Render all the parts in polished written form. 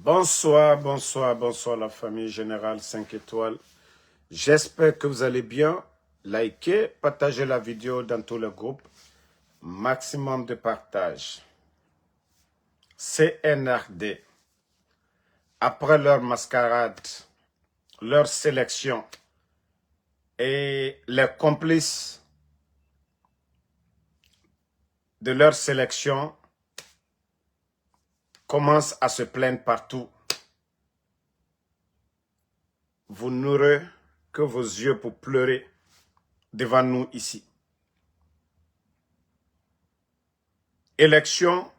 Bonsoir, bonsoir, bonsoir la famille Générale 5 étoiles. J'espère que vous allez bien. Likez, partagez la vidéo dans tous les groupes. Maximum de partage. CNRD. Après leur mascarade, leur sélection et les complices de leur sélection commencent à se plaindre partout. Vous n'aurez que vos yeux pour pleurer devant nous ici. Élection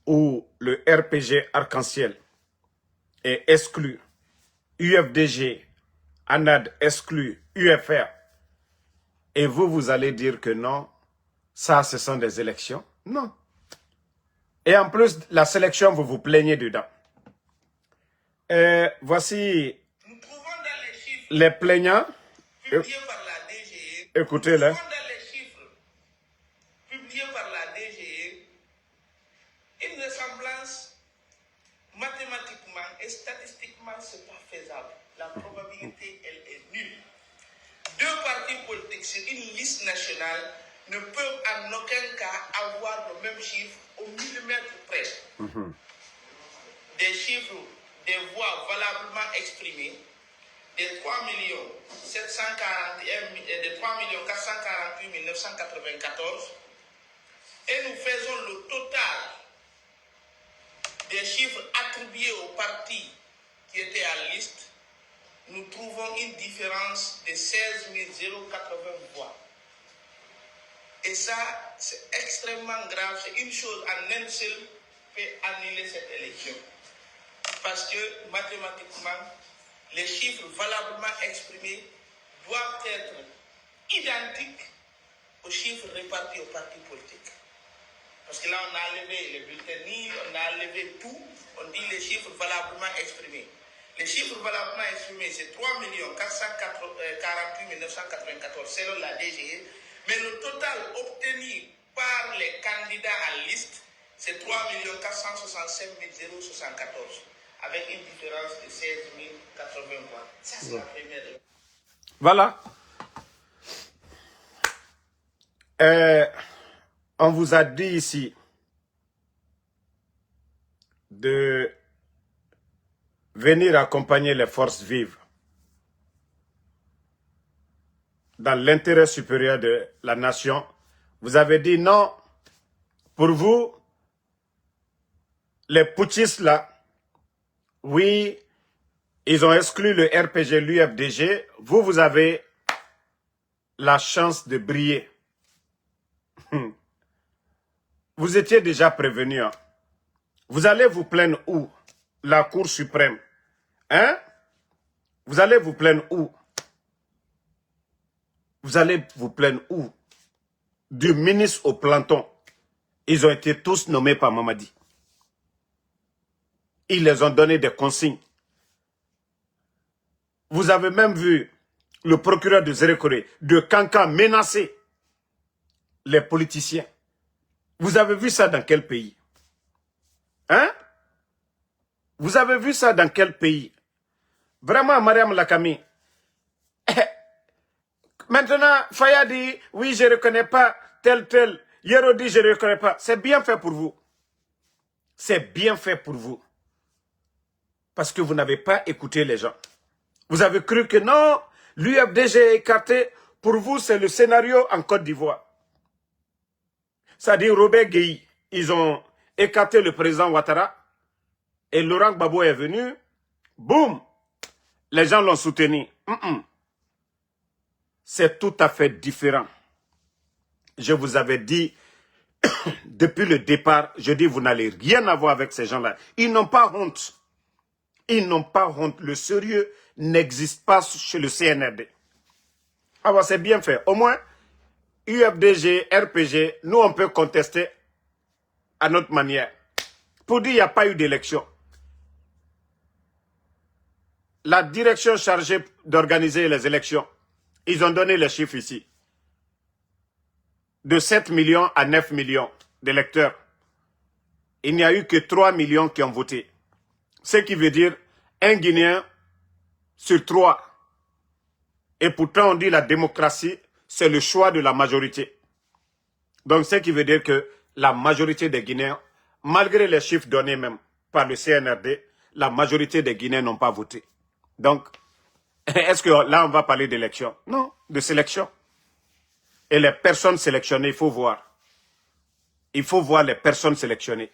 où le RPG Arc-en-Ciel est exclu, UFDG, ANAD exclu, UFR, et vous allez dire que non, ça ce sont des élections? Non. Et en plus, la sélection, vous vous plaignez dedans. Voici les plaignants. Écoutez-les. Une ressemblance mathématiquement et statistiquement, c'est pas faisable. La probabilité, elle est nulle. Deux partis politiques sur une liste nationale ne peuvent en aucun cas avoir le même chiffre au millimètre près. Des chiffres, des voix valablement exprimées, des 3 448 994, et nous faisons le total des chiffres attribués aux partis qui étaient à liste, nous trouvons une différence de 16 080 voix. Et ça, c'est extrêmement grave. C'est une chose en elle seule fait annuler cette élection. Parce que mathématiquement, les chiffres valablement exprimés doivent être identiques aux chiffres répartis aux partis politiques. Parce que là, on a enlevé les bulletins nuls, on a enlevé tout, on dit les chiffres valablement exprimés. Les chiffres valablement exprimés, c'est 3 448 994 selon la DGE, mais le total obtenu par les candidats à liste, c'est 3 465 074, avec une différence de 16 080 voix. Ça, c'est la première. Voilà. On vous a dit ici de venir accompagner les forces vives dans l'intérêt supérieur de la nation. Vous avez dit non, pour vous, les putschistes là, oui, ils ont exclu le RPG, l'UFDG. Vous avez la chance de briller. Vous étiez déjà prévenu. Hein? Vous allez vous plaindre où? La Cour suprême. Hein? Vous allez vous plaindre où? Vous allez vous plaindre où? Du ministre au planton. Ils ont été tous nommés par Mamadi. Ils les ont donné des consignes. Vous avez même vu le procureur de Zérékoré, de Kankan, menacer les politiciens. Vous avez vu ça dans quel pays? Hein? Vous avez vu ça dans quel pays? Vraiment, Mariam Lakami. Maintenant, Faya dit, oui, je ne reconnais pas tel. Yero dit, je ne reconnais pas. C'est bien fait pour vous. C'est bien fait pour vous. Parce que vous n'avez pas écouté les gens. Vous avez cru que non, l'UFDG est écarté. Pour vous, c'est le scénario en Côte d'Ivoire. C'est-à-dire Robert Gueye, ils ont écarté le président Ouattara et Laurent Gbagbo est venu, boum, les gens l'ont soutenu. C'est tout à fait différent. Je vous avais dit, depuis le départ, je dis vous n'allez rien avoir avec ces gens-là. Ils n'ont pas honte. Ils n'ont pas honte. Le sérieux n'existe pas chez le CNRD. Ah bah c'est bien fait. Au moins, UFDG, RPG, nous on peut contester à notre manière. Pour dire qu'il n'y a pas eu d'élection. La direction chargée d'organiser les élections, ils ont donné les chiffres ici. De 7 millions à 9 millions d'électeurs. Il n'y a eu que 3 millions qui ont voté. Ce qui veut dire un Guinéen sur 3. Et pourtant, on dit la démocratie, c'est le choix de la majorité. Donc, ce qui veut dire que la majorité des Guinéens, malgré les chiffres donnés même par le CNRD, la majorité des Guinéens n'ont pas voté. Donc, est-ce que là, on va parler d'élection? Non, de sélection. Et les personnes sélectionnées, il faut voir. Il faut voir les personnes sélectionnées.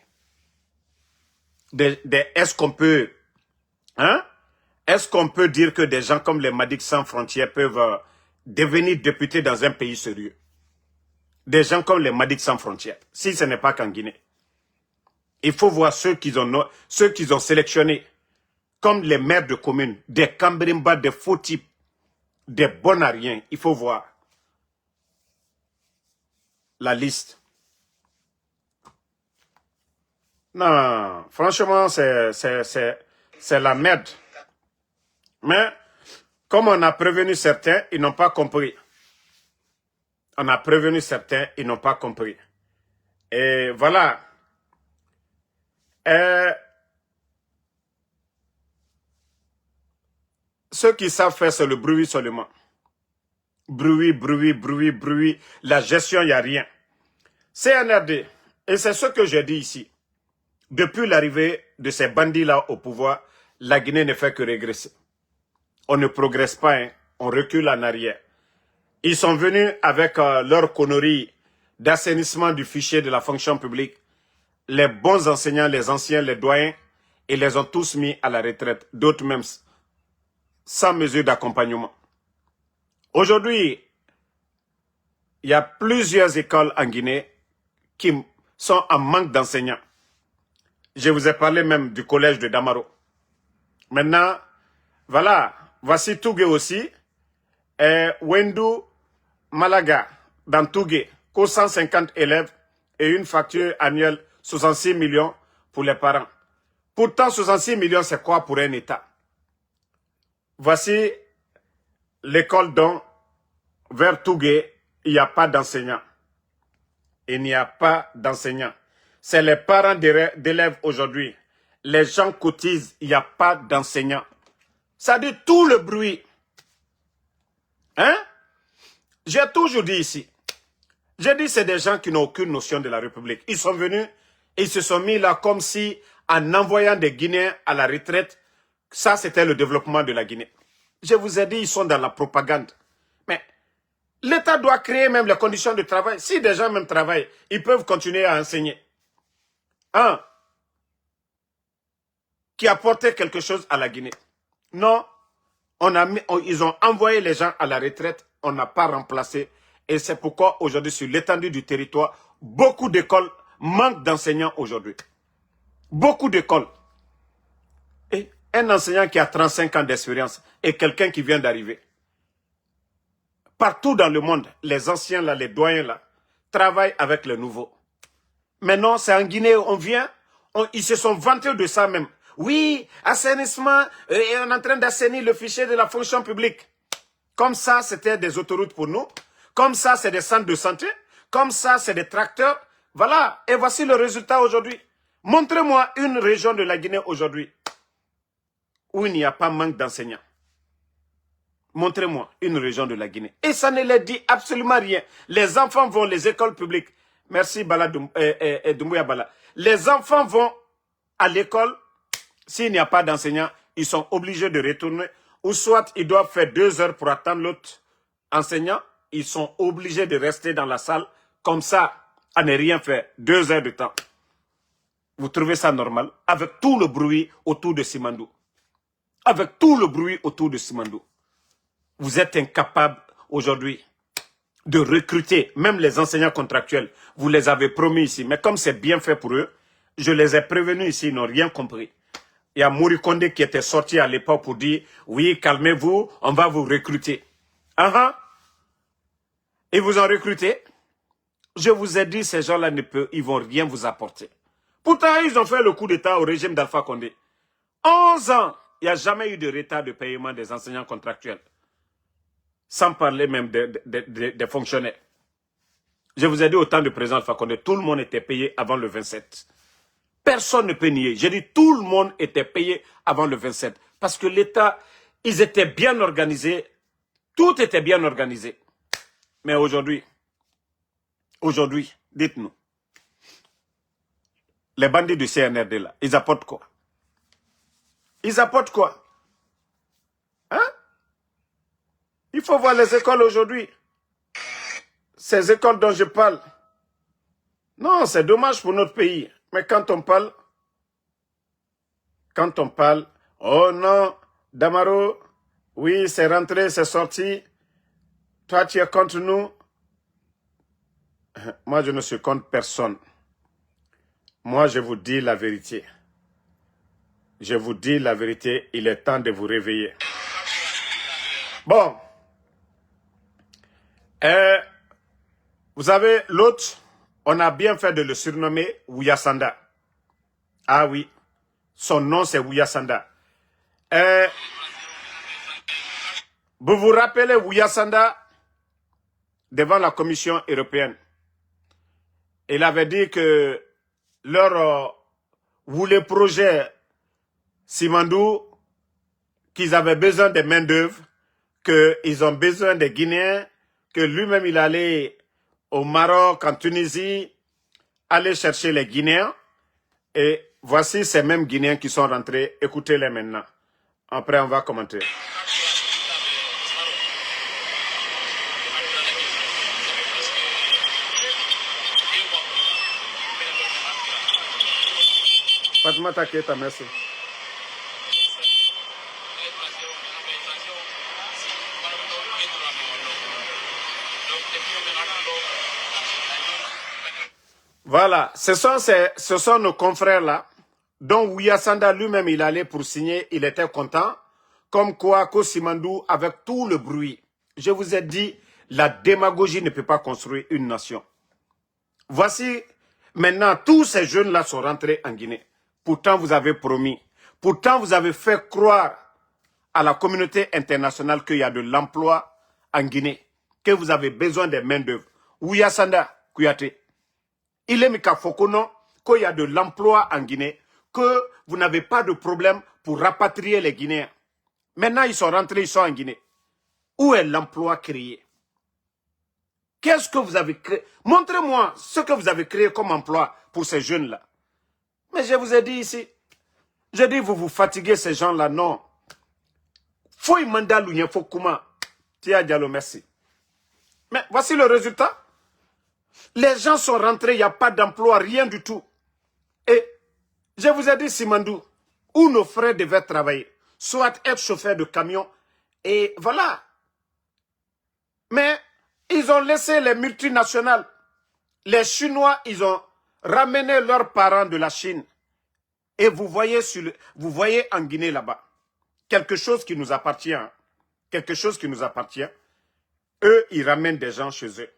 Est-ce qu'on peut... Hein? Est-ce qu'on peut dire que des gens comme les Madic Sans Frontières peuvent devenir députés dans un pays sérieux? Des gens comme les Madic Sans Frontières, si ce n'est pas qu'en Guinée. Il faut voir ceux qu'ils ont sélectionnés, comme les maires de communes, des Cambrimba, des faux types, des bons à rien. Il faut voir la liste. Non, franchement, c'est la merde. Mais, comme on a prévenu certains, ils n'ont pas compris. On a prévenu certains, ils n'ont pas compris. Et voilà. Ceux qui savent faire, c'est le bruit seulement. Bruit, bruit, bruit, bruit. La gestion, il n'y a rien. CNRD, et c'est ce que j'ai dit ici. Depuis l'arrivée de ces bandits-là au pouvoir, la Guinée ne fait que régresser. On ne progresse pas, hein. On recule en arrière. Ils sont venus avec leur connerie d'assainissement du fichier de la fonction publique. Les bons enseignants, les anciens, les doyens, ils les ont tous mis à la retraite. D'autres même sans mesure d'accompagnement. Aujourd'hui, il y a plusieurs écoles en Guinée qui sont en manque d'enseignants. Je vous ai parlé même du collège de Damaro. Maintenant, voilà, voici Tougué aussi. Et Wendou Malaga, dans Tougué, 150 élèves et une facture annuelle 66 millions pour les parents. Pourtant, 66 millions, c'est quoi pour un État? Voici l'école dont, vers Tougué, il n'y a pas d'enseignants. Il n'y a pas d'enseignants. C'est les parents d'élèves aujourd'hui. Les gens cotisent, il n'y a pas d'enseignants. Ça dit tout le bruit. Hein? J'ai toujours dit ici. J'ai dit c'est des gens qui n'ont aucune notion de la République. Ils sont venus et ils se sont mis là comme si, en envoyant des Guinéens à la retraite, ça c'était le développement de la Guinée. Je vous ai dit, ils sont dans la propagande. Mais l'État doit créer même les conditions de travail. Si des gens même travaillent, ils peuvent continuer à enseigner. Un, qui apportait quelque chose à la Guinée. Non, ils ont envoyé les gens à la retraite, on n'a pas remplacé. Et c'est pourquoi aujourd'hui, sur l'étendue du territoire, beaucoup d'écoles manquent d'enseignants aujourd'hui. Beaucoup d'écoles. Et un enseignant qui a 35 ans d'expérience et quelqu'un qui vient d'arriver. Partout dans le monde, les anciens là, les doyens là, travaillent avec les nouveaux. Maintenant, c'est en Guinée, on vient, ils se sont vantés de ça même. Oui, assainissement, et on est en train d'assainir le fichier de la fonction publique. Comme ça, c'était des autoroutes pour nous. Comme ça, c'est des centres de santé. Comme ça, c'est des tracteurs. Voilà, et voici le résultat aujourd'hui. Montrez-moi une région de la Guinée aujourd'hui où il n'y a pas manque d'enseignants. Montrez-moi une région de la Guinée. Et ça ne leur dit absolument rien. Les enfants vont les écoles publiques. Merci Bala Doumbouya Bala. Les enfants vont à l'école. S'il n'y a pas d'enseignants, ils sont obligés de retourner. Ou soit ils doivent faire 2 heures pour attendre l'autre enseignant. Ils sont obligés de rester dans la salle. Comme ça, à ne rien faire. 2 heures de temps. Vous trouvez ça normal? Avec tout le bruit autour de Simandou. Avec tout le bruit autour de Simandou. Vous êtes incapable aujourd'hui de recruter, même les enseignants contractuels. Vous les avez promis ici. Mais comme c'est bien fait pour eux, je les ai prévenus ici, ils n'ont rien compris. Il y a Mouri Kondé qui était sorti à l'époque pour dire, oui, calmez-vous, on va vous recruter. Ils vous ont recruté. Je vous ai dit, ces gens-là ils vont rien vous apporter. Pourtant, ils ont fait le coup d'État au régime d'Alpha Condé. 11 ans, il n'y a jamais eu de retard de paiement des enseignants contractuels. Sans parler même des fonctionnaires. Je vous ai dit au temps du président Alpha Condé, tout le monde était payé avant le 27. Personne ne peut nier. J'ai dit, tout le monde était payé avant le 27. Parce que l'État, ils étaient bien organisés. Tout était bien organisé. Mais aujourd'hui, dites-nous, les bandits du CNRD là, ils apportent quoi? Ils apportent quoi? Hein? Il faut voir les écoles aujourd'hui. Ces écoles dont je parle. Non, c'est dommage pour notre pays. Mais quand on parle, oh non, Damaro, oui, c'est rentré, c'est sorti. Toi, tu es contre nous. Moi, je ne suis contre personne. Moi, je vous dis la vérité. Je vous dis la vérité, il est temps de vous réveiller. Bon. Vous savez, l'autre, on a bien fait de le surnommer Ouyasanda. Ah oui, son nom c'est Ouyasanda. Vous vous rappelez Ouyasanda devant la Commission européenne? Il avait dit que les projets Simandou, qu'ils avaient besoin de main-d'œuvre, qu'ils ont besoin des Guinéens, que lui-même il allait au Maroc, en Tunisie, aller chercher les Guinéens. Et voici ces mêmes Guinéens qui sont rentrés. Écoutez-les maintenant. Après, on va commenter. Fatoumata Keita, merci. Voilà, ce sont nos confrères-là, dont Ouyasanda lui-même, il allait pour signer, il était content, comme quoi Simandou, avec tout le bruit. Je vous ai dit, la démagogie ne peut pas construire une nation. Voici, maintenant, tous ces jeunes-là sont rentrés en Guinée. Pourtant, vous avez promis, pourtant, vous avez fait croire à la communauté internationale qu'il y a de l'emploi en Guinée, que vous avez besoin de main-d'œuvre. Ouyasanda Kouyaté, il est Mika Fokono, qu'il y a de l'emploi en Guinée, que vous n'avez pas de problème pour rapatrier les Guinéens. Maintenant, ils sont rentrés, ils sont en Guinée. Où est l'emploi créé? Qu'est-ce que vous avez créé? Montrez-moi ce que vous avez créé comme emploi pour ces jeunes-là. Mais je vous ai dit ici, je dis vous fatiguez ces gens-là, non. Faut y mandalouyer, faut comment? Tia Diallo, merci. Mais voici le résultat. Les gens sont rentrés, il n'y a pas d'emploi, rien du tout. Et je vous ai dit, Simandou, où nos frères devaient travailler, soit être chauffeur de camion, et voilà. Mais ils ont laissé les multinationales. Les Chinois, ils ont ramené leurs parents de la Chine. Et vous voyez en Guinée là-bas, quelque chose qui nous appartient. Hein. Quelque chose qui nous appartient. Eux, ils ramènent des gens chez eux.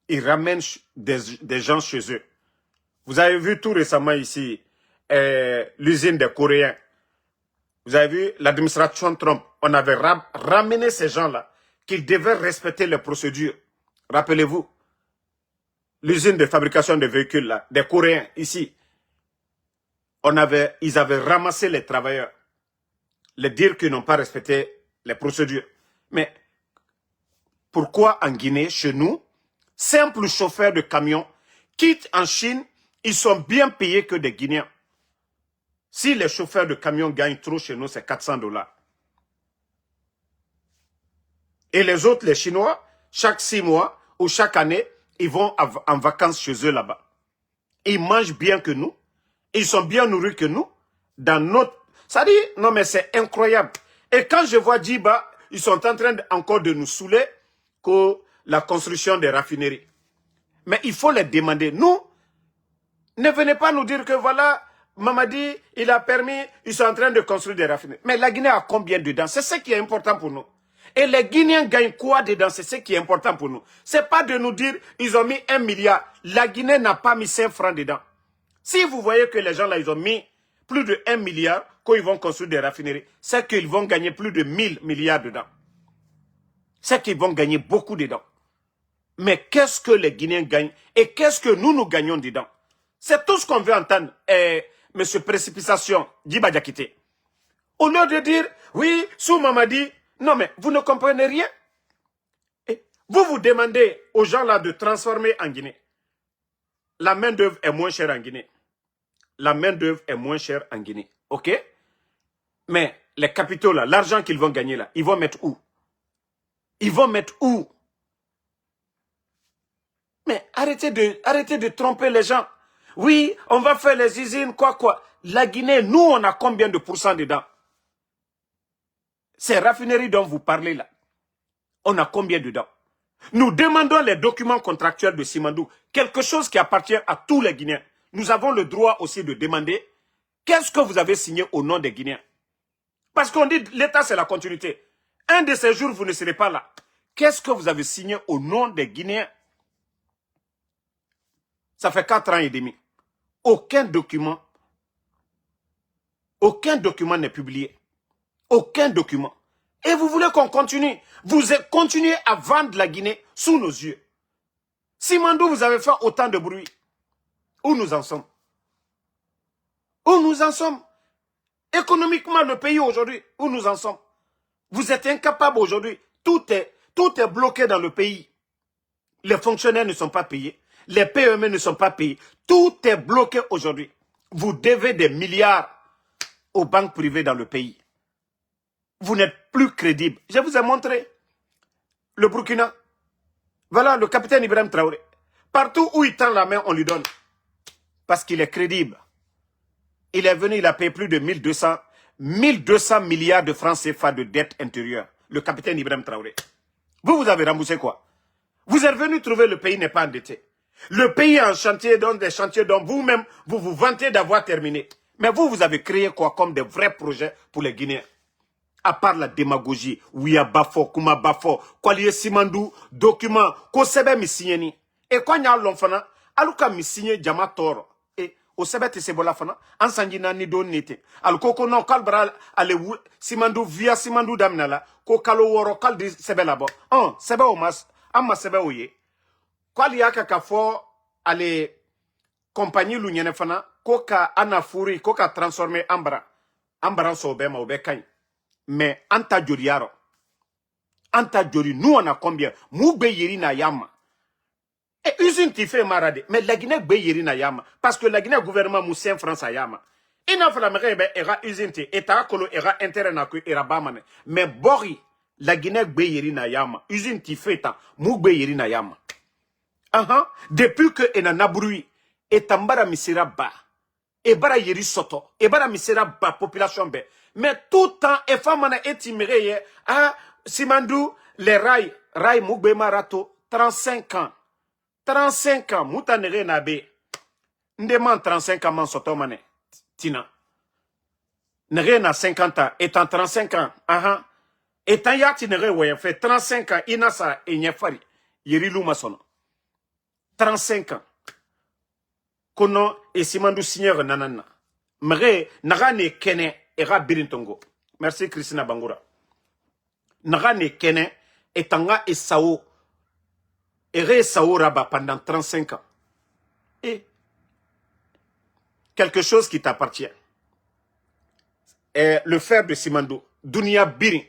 Ils ramènent des gens chez eux. Vous avez vu tout récemment ici, l'usine des Coréens. Vous avez vu l'administration Trump. On avait ramené ces gens-là, qu'ils devaient respecter les procédures. Rappelez-vous, l'usine de fabrication de véhicules, là, des Coréens, ici. Ils avaient ramassé les travailleurs. Les dire qu'ils n'ont pas respecté les procédures. Mais pourquoi en Guinée, chez nous, simples chauffeurs de camions, quittent en Chine, ils sont bien payés que des Guinéens. Si les chauffeurs de camions gagnent trop chez nous, c'est 400 $. Et les autres, les Chinois, chaque 6 mois ou chaque année, ils vont en vacances chez eux là-bas. Ils mangent bien que nous. Ils sont bien nourris que nous. Dans notre... Ça dit, non mais c'est incroyable. Et quand je vois Djiba, ils sont en train encore de nous saouler que la construction des raffineries. Mais il faut les demander. Nous, ne venez pas nous dire que voilà, Mamadi, il a permis, ils sont en train de construire des raffineries. Mais la Guinée a combien dedans? C'est ce qui est important pour nous. Et les Guinéens gagnent quoi dedans? C'est ce qui est important pour nous. C'est pas de nous dire, ils ont mis 1 milliard. La Guinée n'a pas mis 5 francs dedans. Si vous voyez que les gens là, ils ont mis plus de 1 milliard, quand ils vont construire des raffineries, c'est qu'ils vont gagner plus de 1000 milliards dedans. C'est qu'ils vont gagner beaucoup dedans. Mais qu'est-ce que les Guinéens gagnent et qu'est-ce que nous gagnons dedans? C'est tout ce qu'on veut entendre, monsieur Précipitation, Djiba Diakité. Au lieu de dire, oui, Sou Mamadi, non mais vous ne comprenez rien. Et vous demandez aux gens là de transformer en Guinée. La main d'œuvre est moins chère en Guinée. La main d'œuvre est moins chère en Guinée. Ok? Mais les capitaux là, l'argent qu'ils vont gagner là, ils vont mettre où? Ils vont mettre où? Mais arrêtez de tromper les gens. Oui, on va faire les usines, quoi. La Guinée, nous, on a combien de pourcents dedans? Ces raffineries dont vous parlez là, on a combien dedans? Nous demandons les documents contractuels de Simandou, quelque chose qui appartient à tous les Guinéens. Nous avons le droit aussi de demander qu'est-ce que vous avez signé au nom des Guinéens. Parce qu'on dit l'État c'est la continuité. Un de ces jours, vous ne serez pas là. Qu'est-ce que vous avez signé au nom des Guinéens? Ça fait 4 ans et demi. Aucun document n'est publié. Aucun document. Et vous voulez qu'on continue? Vous continuez à vendre la Guinée sous nos yeux. Simandou, vous avez fait autant de bruit. Où nous en sommes? Où nous en sommes? Économiquement, le pays aujourd'hui, où nous en sommes? Vous êtes incapables aujourd'hui. Tout est bloqué dans le pays. Les fonctionnaires ne sont pas payés. Les PME ne sont pas payés. Tout est bloqué aujourd'hui. Vous devez des milliards aux banques privées dans le pays. Vous n'êtes plus crédible. Je vous ai montré le Burkina. Voilà le capitaine Ibrahim Traoré. Partout où il tend la main, on lui donne. Parce qu'il est crédible. Il est venu, il a payé plus de 1200 milliards de francs CFA de dette intérieure. Le capitaine Ibrahim Traoré. Vous avez remboursé quoi? Vous êtes venu trouver le pays n'est pas endetté. Le pays est en chantier, dans des chantiers dont vous-même, vous vous vantez d'avoir terminé. Mais vous avez créé quoi comme des vrais projets pour les Guinéens? À part la démagogie, Ouya Bafo, Kuma Bafo, Kwaliye Simandou, document, ko sebe mi signé. Et quand il y a l'enfant, aluka mi signé Jama Toro. Et au sebe te sebola fana, ansangina ni don nete. Aluko ko non kalbra ale Simandou via Simandou damnala, ko kalo woro kal di sebe labo. Sebe o mas, amma sebe oye. Kwaliya ka fo ale compagnie l'union fana, ko ka anafuri, ko ka transformer ambra. Ambra so be ma obe kany. Mais anta jori yaro. Anta jori, nous on a combien? Mougbe yeri na yama. Et usine qui fait marade. Mais la Guinée be yeri na yama. Parce que la Guinée gouvernement moussien France a yama. Il n'a pas la mère era usine te. Et ta kolo era intérêt na ku era bamane. Mais bori, la Guinée be yeri na yama. Usine qui fait ta. Mougbe yeri na yama. Depuis que ena nabruit. Et tambara misira ba. Et bara yeri soto. Et bara misira ba population be. Mais tout le temps, et femme est timérée, Simandou, les rails Mougbe Marato, 35 ans. 35 ans, Moutanere Nabe. Ndemand 35 ans, man soto mané. Tina. Nere na 50 ans, étant 35 ans, étant yati nere ouais, fait 35 ans, inasa et nyefari. Yeri luma sono. 35 ans. Kono et Simandou signeur nanana. Mre, nagane kene. Era Birintongo. Merci Christina Bangoura. Nagane Kene etanga Esao. Ere Esao Raba pendant 35 ans. Et quelque chose qui t'appartient. Le fer de Simandou. Dunia Birin.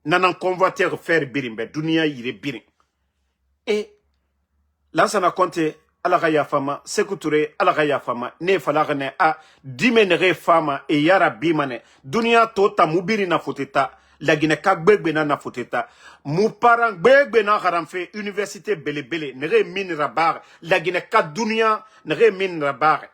Nanan convoiter fer Birin. Ben Dunia Yire Birin. Et là, ça n'a compté. Alagaya fama, sekouture, alagaya fama, ne falagane a, dimenere fama, e yara bimane, dunia tota mubiri na foteta, la Guinée kagbegbe na foteta, muparang begbe na haramfe, université bele, nere min rabar, la Guinée kak dunia, nere min rabar.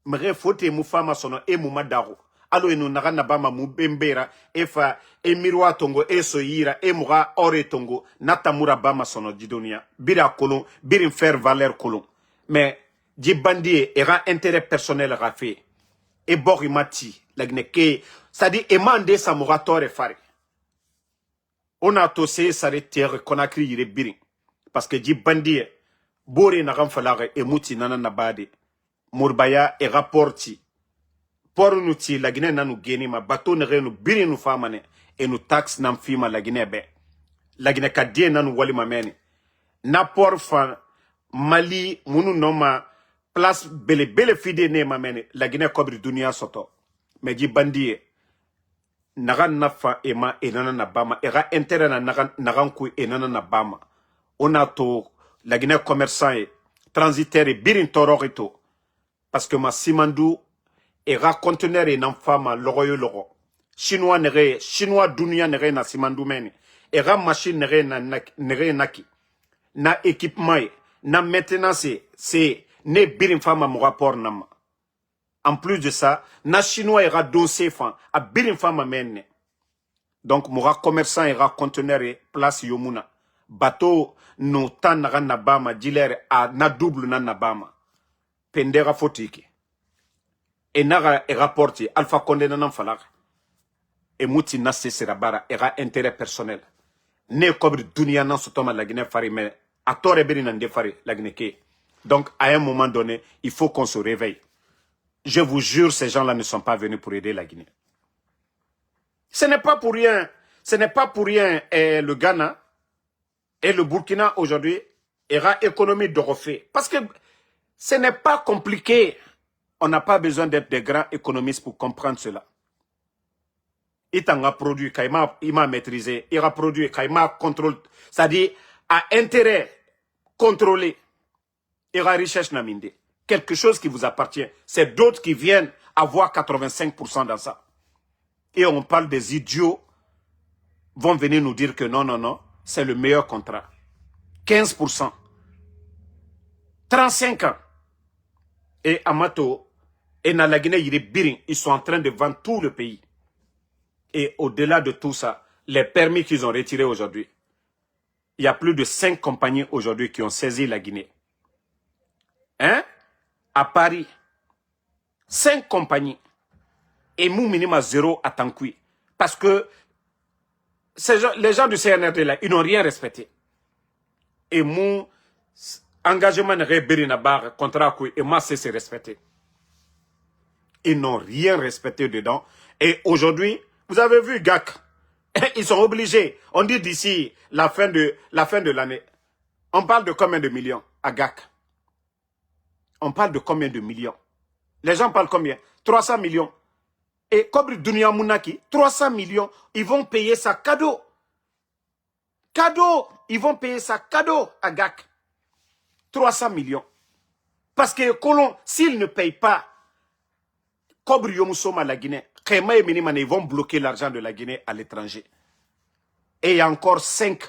Mre fote mu fama sono e mu madaro. Alo enu nagana bama mu bembera, efa, e mirwa tongo, e soyira, e mura ore tongo, nata mura bama sono di dunia. Bira kolon, birin faire valeur kolon. Mais, di bandie, era intérêt personnel rafe. E bori mati, la gneke, c'est-à-dire, e mande sa mura tore fare. On a tosé sare terre konakri yire birin. Parce que di bandie, bori nagan falare, e muti nanana bade. Murbaya e rapporti. Pour nous ti la Guinée na nous geni ma bateau ne nous biri nous famane et nous taxe nam fima la Guinée be la Guinée kadie na nous wali mameni na por fa Mali munu noma place bele fide ne mamene la Guinée kobri dunia soto mais di bandie naga nafa ema enana na bama era intérêt na naga ku enana na bama on a to la Guinée commerçant et transitaire et birin tororito parce que ma simandou era conteneur et n'enfama logoyo logo chinois dunia nere na simandou meni era machine nere naki na équipement na maintenance c'est ne birin fama mo rapport nama. En plus de ça, na chinois era dossier fan a birin fama menne. Donc mora commerçant era conteneur et place yomuna. Bateau no tan na nabama dealer a na double na nabama. Pendera fotiki. Et nara e rapporté Alpha Condé nan falar. Et mouti na serabara era intérêt personnel. Ne kobri dunia nan sotoma la Guinée fari mais a tore beri nan defari la Guinée ke. Donc à un moment donné, il faut qu'on se réveille. Je vous jure, ces gens-là ne sont pas venus pour aider la Guinée. Ce n'est pas pour rien. Ce n'est pas pour rien. Le Ghana et le Burkina aujourd'hui aura économie de refait. Parce que ce n'est pas compliqué. On n'a pas besoin d'être des grands économistes pour comprendre cela. Il a produit, il m'a maîtrisé, il a produit, il m'a contrôlé. C'est-à-dire, à intérêt contrôlé, il a richesse naminde. Quelque chose qui vous appartient. C'est d'autres qui viennent avoir 85% dans ça. Et on parle des idiots vont venir nous dire que non, non, non, c'est le meilleur contrat. 15%. 35 ans. Et Amato et dans la Guinée, ils sont en train de vendre tout le pays. Et au-delà de tout ça, les permis qu'ils ont retirés aujourd'hui, il y a plus de 5 compagnies aujourd'hui qui ont saisi la Guinée. Hein? À Paris, 5 compagnies. Et mou minima 0 à Tankoui. Parce que les gens du CNRD là, ils n'ont rien respecté. Et mon engagement de na barre contrat et moi c'est respecté. Ils n'ont rien respecté dedans. Et aujourd'hui, vous avez vu GAC, ils sont obligés. On dit d'ici la fin de l'année. On parle de combien de millions à GAC? On parle de combien de millions? Les gens parlent combien? 300 millions. Et Kobri Dunia Mounaki, 300 millions, ils vont payer ça cadeau. Cadeau, ils vont payer ça cadeau à GAC. 300 millions. Parce que Colon, s'ils ne payent pas Kobri Yomusoma la Guinée, ils vont bloquer l'argent de la Guinée à l'étranger. Et il y a encore 5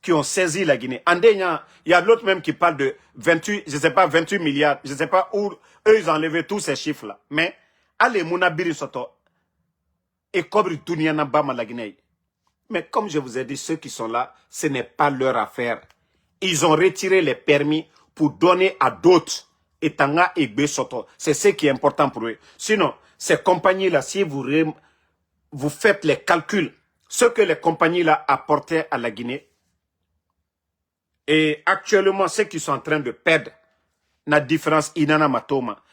qui ont saisi la Guinée. Il y a l'autre même qui parle de 28, je ne sais pas, 28 milliards, je ne sais pas où, eux ils ont enlevé tous ces chiffres-là. Mais, allez, Mounabiri Soto, et Kobri Duniana Bama la Guinée. Mais comme je vous ai dit, ceux qui sont là, ce n'est pas leur affaire. Ils ont retiré les permis pour donner à d'autres. Et Tanga et Gbe Soto. C'est ce qui est important pour eux. Sinon, ces compagnies-là, si vous faites les calculs, ce que les compagnies-là apportaient à la Guinée, et actuellement, ceux qui sont en train de perdre, la différence, inana matoma,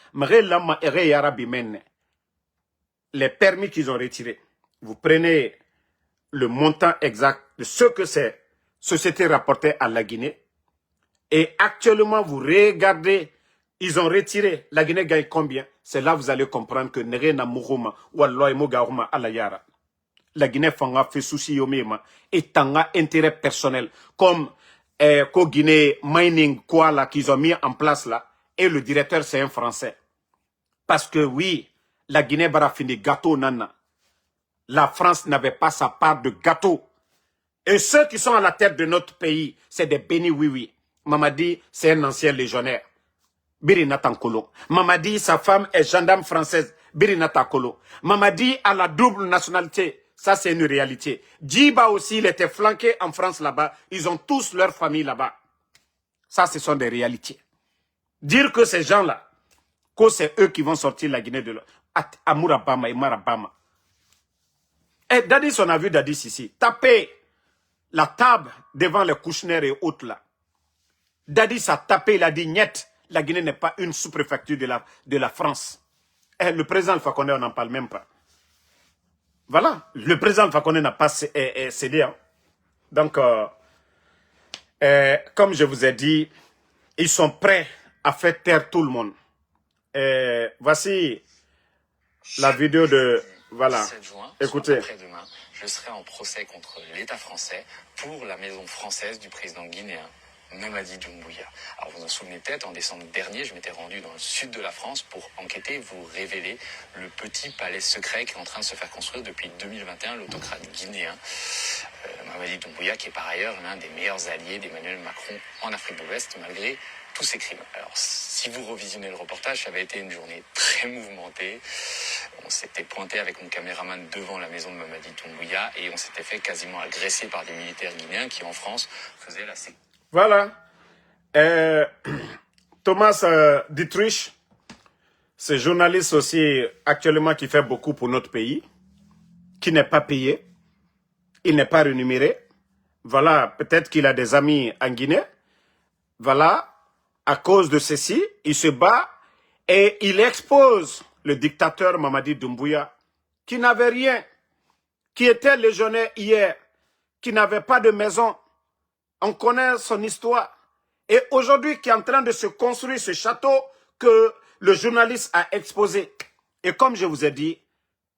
les permis qu'ils ont retirés, vous prenez le montant exact de ce que ces sociétés rapportaient à la Guinée, et actuellement, vous regardez, ils ont retiré, la Guinée gagne combien? C'est là que vous allez comprendre que Nerena Mourouma ou Aloïmogaouma à la Yara. La Guinée fanga fait souci yomema et tanga intérêt personnel comme qu'au Guinée mining quoi là qu'ils ont mis en place là et le directeur c'est un Français. Parce que oui, la Guinée bara fini gâteau nana. La France n'avait pas sa part de gâteau. Et ceux qui sont à la tête de notre pays, c'est des bénis oui. Mamadi, c'est un ancien légionnaire. Birinata Kolo. Mamadi, sa femme est gendarme française. Birinata Kolo. Mamadi a la double nationalité. Ça, c'est une réalité. Djiba aussi, il était flanqué en France là-bas. Ils ont tous leur famille là-bas. Ça, ce sont des réalités. Dire que ces gens-là, que c'est eux qui vont sortir la Guinée de Amourabama et Marabama. Et Dadis, on a vu Dadis ici. Taper la table devant les Kouchner et autres là. Dadis a tapé, il a dit, niet, la Guinée n'est pas une sous-préfecture de la France. Et le président Alpha Condé, on n'en parle même pas. Voilà, le président Alpha Condé n'a pas cédé. Hein. Donc, comme je vous ai dit, ils sont prêts a fait taire tout le monde. Et voici la vidéo de... Voilà, 17 juin, écoutez. après-demain, je serai en procès contre l'État français pour la maison française du président guinéen Mamadi Doumbouya. Alors vous en souvenez peut-être, en décembre dernier, je m'étais rendu dans le sud de la France pour enquêter, vous révéler le petit palais secret qui est en train de se faire construire depuis 2021, l'autocrate guinéen Mamadi Doumbouya, qui est par ailleurs l'un des meilleurs alliés d'Emmanuel Macron en Afrique de l'Ouest, malgré tous ses crimes. Alors, si vous revisionnez le reportage, ça avait été une journée très mouvementée. On s'était pointé avec mon caméraman devant la maison de Mamadi Doumbouya et on s'était fait quasiment agresser par des militaires guinéens qui, en France, faisaient la sécurité. Voilà. Thomas Dietrich, c'est journaliste aussi actuellement qui fait beaucoup pour notre pays, qui n'est pas payé, il n'est pas rémunéré. Voilà, peut-être qu'il a des amis en Guinée. Voilà, à cause de ceci, il se bat et il expose le dictateur Mamadi Doumbouya, qui n'avait rien, qui était légionnaire hier, qui n'avait pas de maison. On connaît son histoire. Et aujourd'hui, qui est en train de se construire ce château que le journaliste a exposé. Et comme je vous ai dit,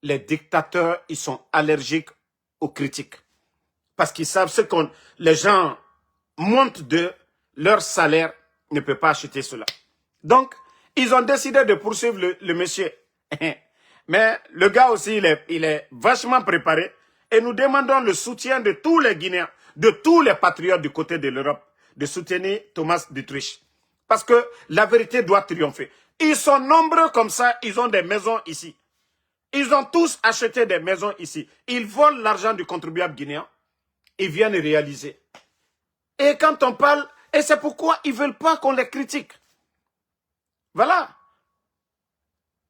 les dictateurs, ils sont allergiques aux critiques. Parce qu'ils savent ce que les gens montent de leur salaire, ne peut pas acheter cela. Donc, ils ont décidé de poursuivre le monsieur. Mais le gars aussi, il est vachement préparé. Et nous demandons le soutien de tous les Guinéens, de tous les patriotes du côté de l'Europe, de soutenir Thomas Dietrich. Parce que la vérité doit triompher. Ils sont nombreux comme ça, ils ont des maisons ici. Ils ont tous acheté des maisons ici. Ils volent l'argent du contribuable guinéen. Ils viennent réaliser. Et quand on parle, et c'est pourquoi ils ne veulent pas qu'on les critique. Voilà.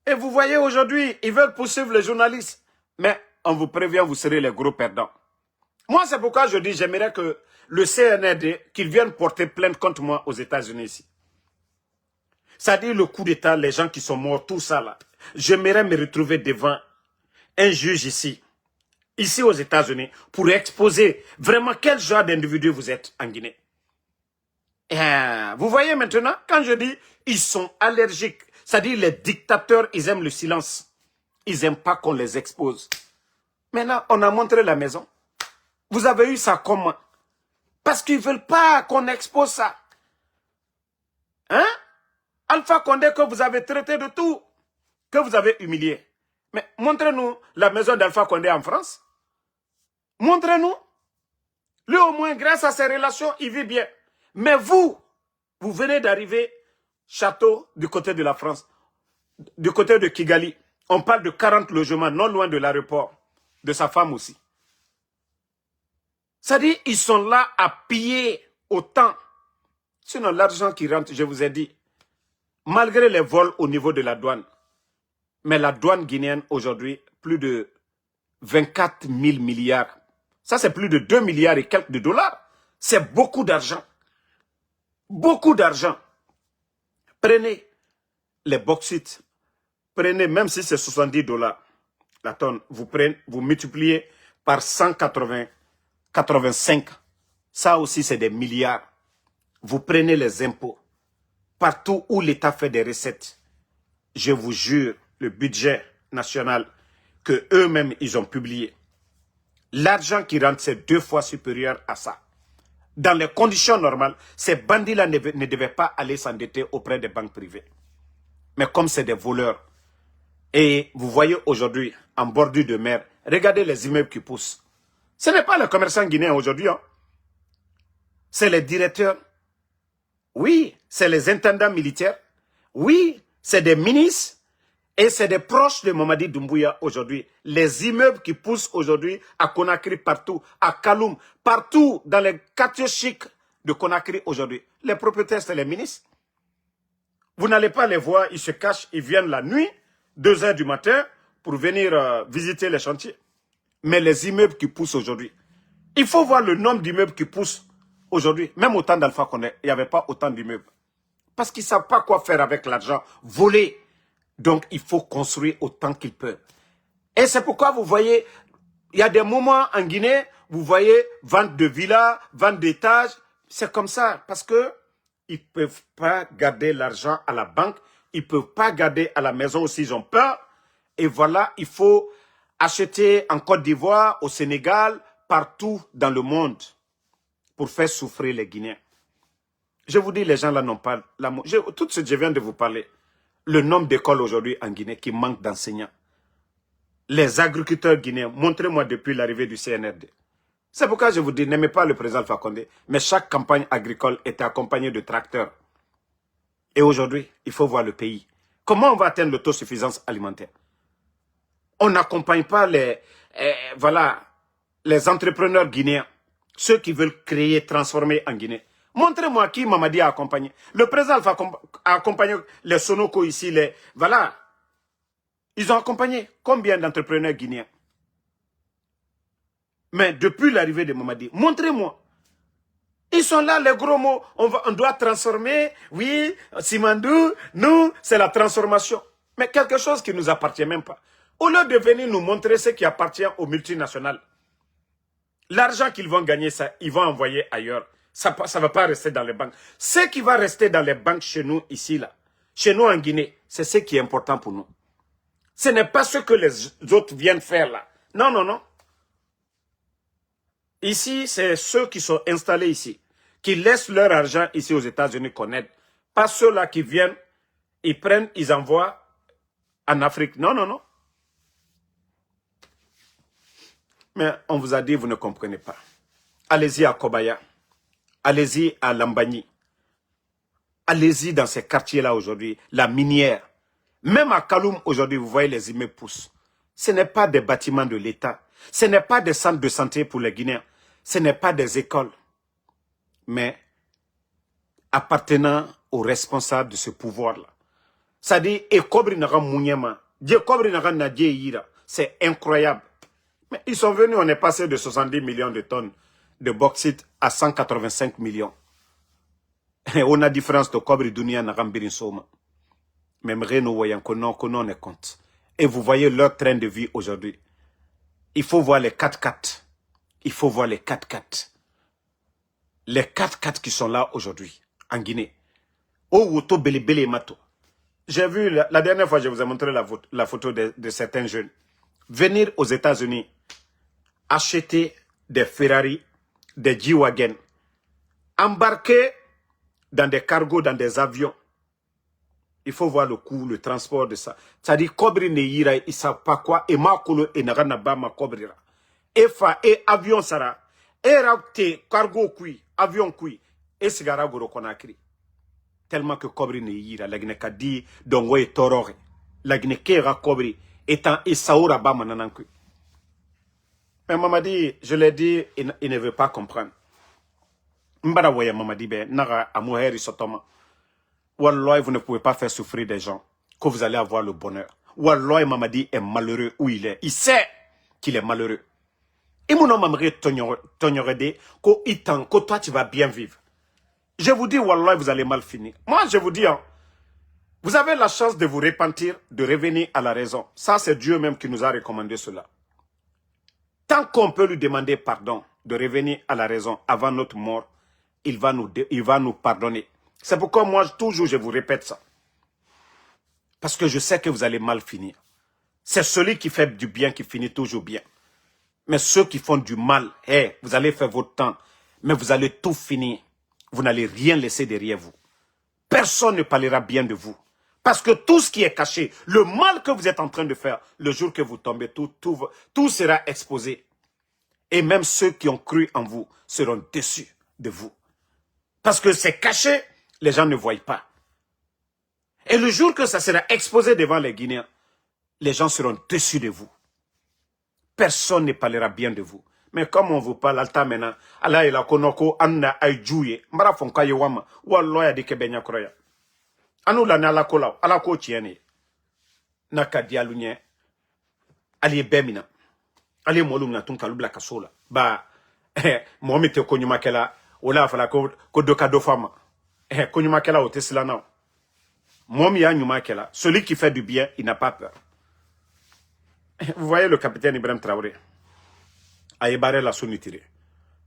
Et vous voyez aujourd'hui, ils veulent poursuivre les journalistes. Mais on vous prévient, vous serez les gros perdants. Moi, c'est pourquoi je dis, j'aimerais que le CNRD, qu'ils viennent porter plainte contre moi aux États-Unis ici. C'est-à-dire le coup d'État, les gens qui sont morts, tout ça là. J'aimerais me retrouver devant un juge ici aux États-Unis, pour exposer vraiment quel genre d'individu vous êtes en Guinée. Et, vous voyez maintenant, quand je dis, ils sont allergiques. C'est-à-dire les dictateurs, ils aiment le silence. Ils n'aiment pas qu'on les expose. Maintenant, on a montré la maison. Vous avez eu ça comment? Parce qu'ils ne veulent pas qu'on expose ça. Hein? Alpha Condé que vous avez traité de tout, que vous avez humilié. Mais montrez-nous la maison d'Alpha Condé en France. Montrez-nous. Lui au moins, grâce à ses relations, il vit bien. Mais vous venez d'arriver château du côté de la France, du côté de Kigali. On parle de 40 logements non loin de l'aéroport, de sa femme aussi. C'est-à-dire, ils sont là à piller autant. Sinon, l'argent qui rentre, je vous ai dit, malgré les vols au niveau de la douane, mais la douane guinéenne aujourd'hui, plus de 24 000 milliards. Ça, c'est plus de 2 milliards et quelques de dollars. C'est beaucoup d'argent. Beaucoup d'argent. Prenez les bauxites. Prenez, même si c'est 70 dollars la tonne, vous prenez, vous multipliez par 185. Ça aussi, c'est des milliards. Vous prenez les impôts. Partout où l'État fait des recettes, je vous jure, le budget national que eux-mêmes, ils ont publié. L'argent qui rentre, c'est 2 fois supérieur à ça. Dans les conditions normales, ces bandits-là ne devaient pas aller s'endetter auprès des banques privées. Mais comme c'est des voleurs, et vous voyez aujourd'hui, en bordure de mer, regardez les immeubles qui poussent. Ce n'est pas les commerçants guinéens aujourd'hui. Hein. C'est les directeurs. Oui, c'est les intendants militaires. Oui, c'est des ministres. Et c'est des proches de Mamadi Doumbouya aujourd'hui. Les immeubles qui poussent aujourd'hui à Conakry partout, à Kaloum, partout dans les quartiers chics de Conakry aujourd'hui. Les propriétaires, c'est les ministres. Vous n'allez pas les voir, ils se cachent, ils viennent la nuit, 2 h du matin, pour venir visiter les chantiers. Mais les immeubles qui poussent aujourd'hui, il faut voir le nombre d'immeubles qui poussent aujourd'hui. Même au temps d'Alpha Condé, il n'y avait pas autant d'immeubles. Parce qu'ils ne savent pas quoi faire avec l'argent volé. Donc, il faut construire autant qu'ils peuvent. Et c'est pourquoi vous voyez, il y a des moments en Guinée, vous voyez, vente de villas, vente d'étages. C'est comme ça. Parce que Ils ne peuvent pas garder l'argent à la banque. Ils ne peuvent pas garder à la maison s'ils ont peur. Et voilà, il faut acheter en Côte d'Ivoire, au Sénégal, partout dans le monde pour faire souffrir les Guinéens. Je vous dis, les gens là n'ont pas l'amour. Tout ce que je viens de vous parler, le nombre d'écoles aujourd'hui en Guinée qui manquent d'enseignants. Les agriculteurs guinéens, montrez-moi depuis l'arrivée du CNRD. C'est pourquoi je vous dis, n'aimez pas le président Alpha Condé, mais chaque campagne agricole était accompagnée de tracteurs. Et aujourd'hui, il faut voir le pays. Comment on va atteindre l'autosuffisance alimentaire? On n'accompagne pas les entrepreneurs guinéens, ceux qui veulent créer, transformer en Guinée. Montrez-moi qui Mamadi a accompagné. Le président Alpha a accompagné les Sonoko ici, voilà. Ils ont accompagné combien d'entrepreneurs guinéens? Mais depuis l'arrivée de Mamadi, montrez-moi. Ils sont là, les gros mots. On doit transformer. Oui, Simandou, nous, c'est la transformation. Mais quelque chose qui ne nous appartient même pas. Au lieu de venir nous montrer ce qui appartient aux multinationales, l'argent qu'ils vont gagner, ça, ils vont envoyer ailleurs. Ça ne va pas rester dans les banques. Ce qui va rester dans les banques chez nous, ici, là, chez nous en Guinée, c'est ce qui est important pour nous. Ce n'est pas ce que les autres viennent faire là. Non, non, non. Ici, c'est ceux qui sont installés ici, qui laissent leur argent ici aux États-Unis qu'on aide. Pas ceux-là qui viennent, ils prennent, ils envoient en Afrique. Non, non, non. Mais on vous a dit, vous ne comprenez pas. Allez-y à Kobaya. Allez-y à Lambani. Allez-y dans ces quartiers-là aujourd'hui, la minière. Même à Kaloum aujourd'hui, vous voyez les immeubles poussent. Ce n'est pas des bâtiments de l'État. Ce n'est pas des centres de santé pour les Guinéens. Ce n'est pas des écoles. Mais appartenant aux responsables de ce pouvoir-là. C'est-à-dire, c'est incroyable. Mais ils sont venus, on est passé de 70 millions de tonnes de bauxite à 185 millions. Et on a différence de Kobri Dunia Nagambirin Soma. Même Reno voyant qu'on est compte. Et vous voyez leur train de vie aujourd'hui. Il faut voir les 4x4. Il faut voir les 4x4. Les 4x4 qui sont là aujourd'hui, en Guinée. Oh, Woto Belebele Mato. J'ai vu, la dernière fois, je vous ai montré la photo de certains jeunes. Venir aux États-Unis, acheter des Ferrari, des G-Wagon, embarquer dans des cargos, dans des avions. Il faut voir le coût, le transport de ça. C'est-à-dire, Kobri ne yira, ils ne savent pas quoi, et Makolo, et Naranaba, ma Kobrira. Et fa, et avion sara, et rapte, cargo kui, avion kui, et sigara goro konakri. Tellement que Kobri ne yira, la Guinée Kadi, dongo et torore. La Guinée Kera Kobri, étant et saoura ba mananankui. Mais Mamadi, je l'ai dit, il ne veut pas comprendre. Mbara voya Mamadi be, naga amouheri sotoma. Wallah, vous ne pouvez pas faire souffrir des gens, que vous allez avoir le bonheur. Wallah, Mamadi est malheureux où il est. Il sait qu'il est malheureux. Et mon homme aimerait t'ignorer que toi tu vas bien vivre. Je vous dis, Wallah, vous allez mal finir. Moi, je vous dis, hein, vous avez la chance de vous repentir, de revenir à la raison. Ça, c'est Dieu même qui nous a recommandé cela. Tant qu'on peut lui demander pardon, de revenir à la raison avant notre mort, il va nous pardonner. C'est pourquoi moi, toujours, je vous répète ça. Parce que je sais que vous allez mal finir. C'est celui qui fait du bien qui finit toujours bien. Mais ceux qui font du mal, vous allez faire votre temps, mais vous allez tout finir. Vous n'allez rien laisser derrière vous. Personne ne parlera bien de vous. Parce que tout ce qui est caché, le mal que vous êtes en train de faire, le jour que vous tombez, tout sera exposé. Et même ceux qui ont cru en vous seront déçus de vous. Parce que c'est caché, les gens ne voient pas. Et le jour que ça sera exposé devant les Guinéens, les gens seront déçus de vous. Personne ne parlera bien de vous. Mais comme on vous parle, alta maintenant, Allah ila konoko anna ayjouye, mbara fonka yewama, walloya de kebenya kroya. Anu la na ala kola, ala ko tiene. Naka dialunye, ali bemina. Ali molum na tunka lubla kasola. Ba, momi te konyuma kela, ola fala ko doka do fama. Konyuma kela o tesla na. Momi ya nyuma kela, celui qui fait du bien, il n'a pas peur. Vous voyez le capitaine Ibrahim Traoré. Aïe barre la sonitire.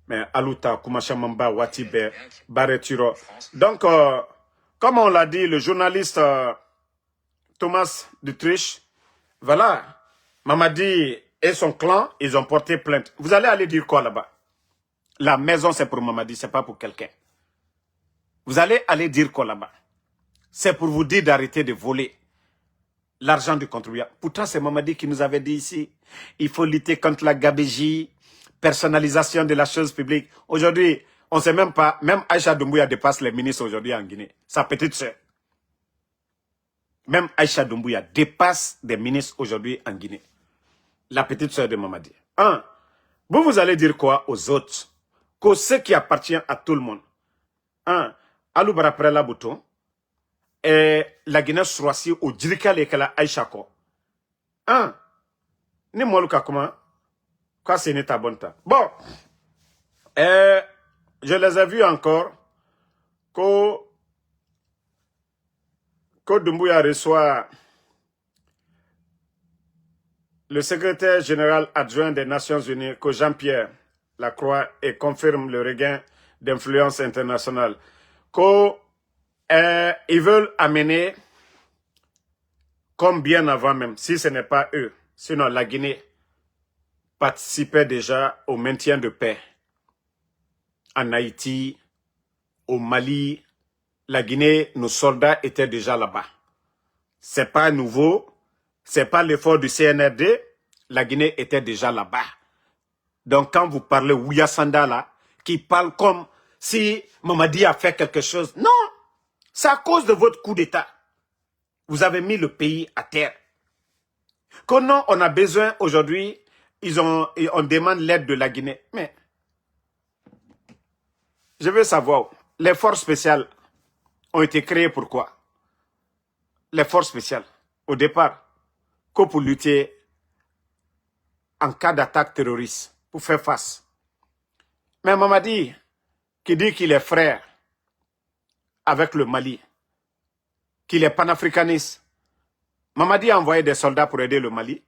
Mais Aluta, Kumachamamba, Watibe, Bareturo. Donc, comme on l'a dit, le journaliste Thomas Dutriche, voilà, Mamadi et son clan, ils ont porté plainte. Vous allez aller dire quoi là-bas? La maison, c'est pour Mamadi, c'est pas pour quelqu'un. Vous allez aller dire quoi là-bas? C'est pour vous dire d'arrêter de voler l'argent du contribuable. Pourtant, c'est Mamadi qui nous avait dit ici, il faut lutter contre la gabégie, personnalisation de la chose publique. Aujourd'hui, on ne sait même pas, même Aïcha Doumbouya dépasse les ministres aujourd'hui en Guinée. Sa petite sœur. Même Aïcha Doumbouya dépasse des ministres aujourd'hui en Guinée. La petite sœur de Mamadi. Vous allez dire quoi aux autres? Que ce qui appartient à tout le monde. Alou Baraprela Bouton. Et la Guinée Sroissi au Djirika Lekala Aïcha Ko. Ni Moluka comment? Quoi c'est ta bonne temps. Bon. Je les ai vus encore. Que Doumbouya reçoit le secrétaire général adjoint des Nations Unies, que Jean-Pierre Lacroix, et confirme le regain d'influence internationale. Ils veulent amener, comme bien avant même, si ce n'est pas eux, sinon la Guinée participait déjà au maintien de paix. En Haïti, au Mali, la Guinée, nos soldats étaient déjà là-bas. C'est pas nouveau, c'est pas l'effort du CNRD, la Guinée était déjà là-bas. Donc quand vous parlez Ouya Sanda là, qui parle comme si Mamadi a fait quelque chose, non, c'est à cause de votre coup d'État. Vous avez mis le pays à terre. Quand non, on a besoin aujourd'hui, on demande l'aide de la Guinée. Mais je veux savoir, les forces spéciales ont été créées pour quoi? Les forces spéciales, au départ, que pour lutter en cas d'attaque terroriste, pour faire face. Mais Mamadi, qui dit qu'il est frère avec le Mali, qu'il est panafricaniste, Mamadi a envoyé des soldats pour aider le Mali.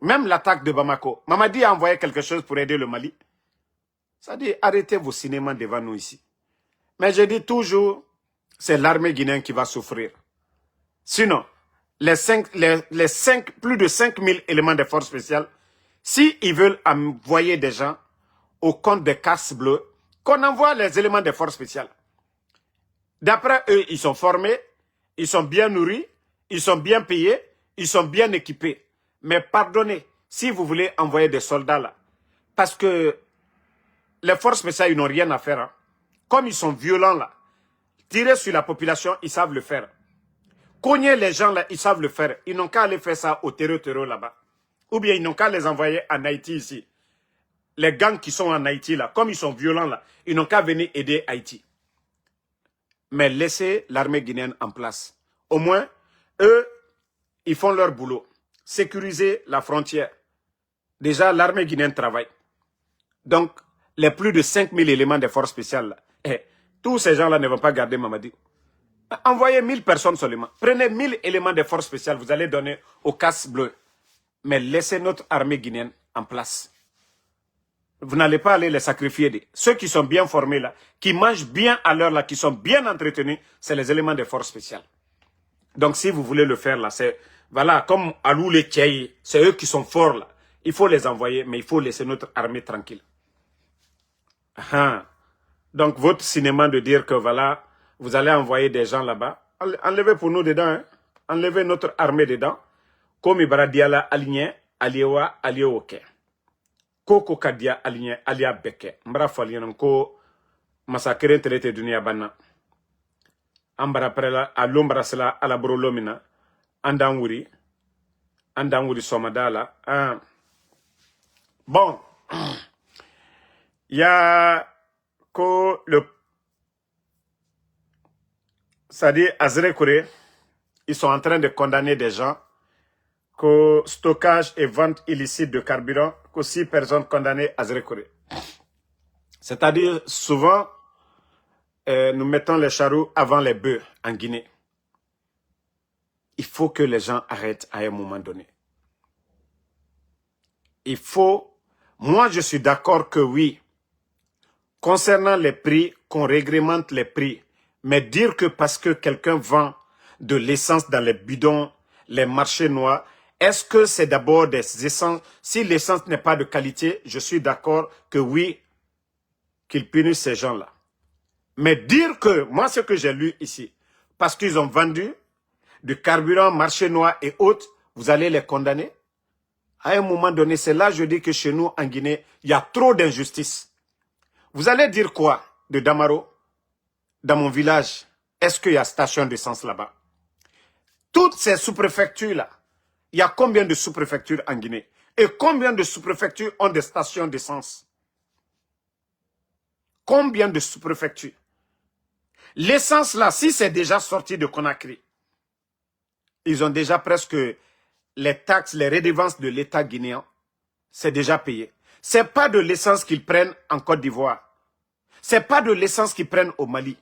Même l'attaque de Bamako, Mamadi a envoyé quelque chose pour aider le Mali. Ça dit, arrêtez vos cinémas devant nous ici. Mais je dis toujours, c'est l'armée guinéenne qui va souffrir. Sinon, plus de 5000 éléments de force spéciales, s'ils veulent envoyer des gens au compte des casques bleus, qu'on envoie les éléments de force spéciales. D'après eux, ils sont formés, ils sont bien nourris, ils sont bien payés, ils sont bien équipés. Mais pardonnez, si vous voulez envoyer des soldats là, parce que les forces spéciales, ils n'ont rien à faire. Hein. Comme ils sont violents là, tirer sur la population, ils savent le faire. Cogner les gens là, ils savent le faire. Ils n'ont qu'à aller faire ça au terreau là-bas. Ou bien ils n'ont qu'à les envoyer en Haïti ici. Les gangs qui sont en Haïti là, comme ils sont violents là, ils n'ont qu'à venir aider Haïti. Mais laissez l'armée guinéenne en place. Au moins, eux, ils font leur boulot. Sécuriser la frontière. Déjà, l'armée guinéenne travaille. Donc, les plus de 5000 éléments de force spéciales, là, tous ces gens-là ne vont pas garder Mamadi. Envoyez 1000 personnes seulement. Prenez 1000 éléments de force spéciales, vous allez donner aux casques bleus. Mais laissez notre armée guinéenne en place. Vous n'allez pas aller les sacrifier. Ceux qui sont bien formés là, qui mangent bien à l'heure là, qui sont bien entretenus, c'est les éléments de force spéciales. Donc si vous voulez le faire là, c'est, voilà, comme Alou les Tchaï, c'est eux qui sont forts là. Il faut les envoyer, mais il faut laisser notre armée tranquille. Donc votre cinéma de dire que voilà, vous allez envoyer des gens là-bas, enlevez pour nous dedans, hein? Enlevez notre armée dedans, comme Ibara Diala aligné, Aliewa, Aliewoke. Koko Kadia aligné, Alia Beke. Mbra Falien, ko massacre traité dunia bana. Ambara prela, à l'ombra sela, à la brolomina, Andanguri Somadala. Bon, il y a que le. C'est-à-dire, Azere Kouré, ils sont en train de condamner des gens que stockage et vente illicite de carburant, que 6 personnes condamnées à Azere Kouré. C'est-à-dire, souvent, nous mettons les charrues avant les bœufs en Guinée. Il faut que les gens arrêtent à un moment donné. Il faut... Moi, je suis d'accord que oui, concernant les prix, qu'on réglemente les prix. Mais dire que parce que quelqu'un vend de l'essence dans les bidons, les marchés noirs, est-ce que c'est d'abord des essences? Si l'essence n'est pas de qualité, je suis d'accord que oui, qu'ils punissent ces gens-là. Mais dire que, moi ce que j'ai lu ici, parce qu'ils ont vendu du carburant, marché noir et autres, vous allez les condamner? À un moment donné, c'est là je dis que chez nous, en Guinée, il y a trop d'injustice. Vous allez dire quoi de Damaro? Dans mon village, est-ce qu'il y a station d'essence là-bas? Toutes ces sous-préfectures-là, il y a combien de sous-préfectures en Guinée? Et combien de sous-préfectures ont des stations d'essence? Combien de sous-préfectures? L'essence là, si c'est déjà sorti de Conakry, ils ont déjà presque les taxes, les redevances de l'État guinéen, c'est déjà payé. C'est pas de l'essence qu'ils prennent en Côte d'Ivoire. C'est pas de l'essence qu'ils prennent au Mali.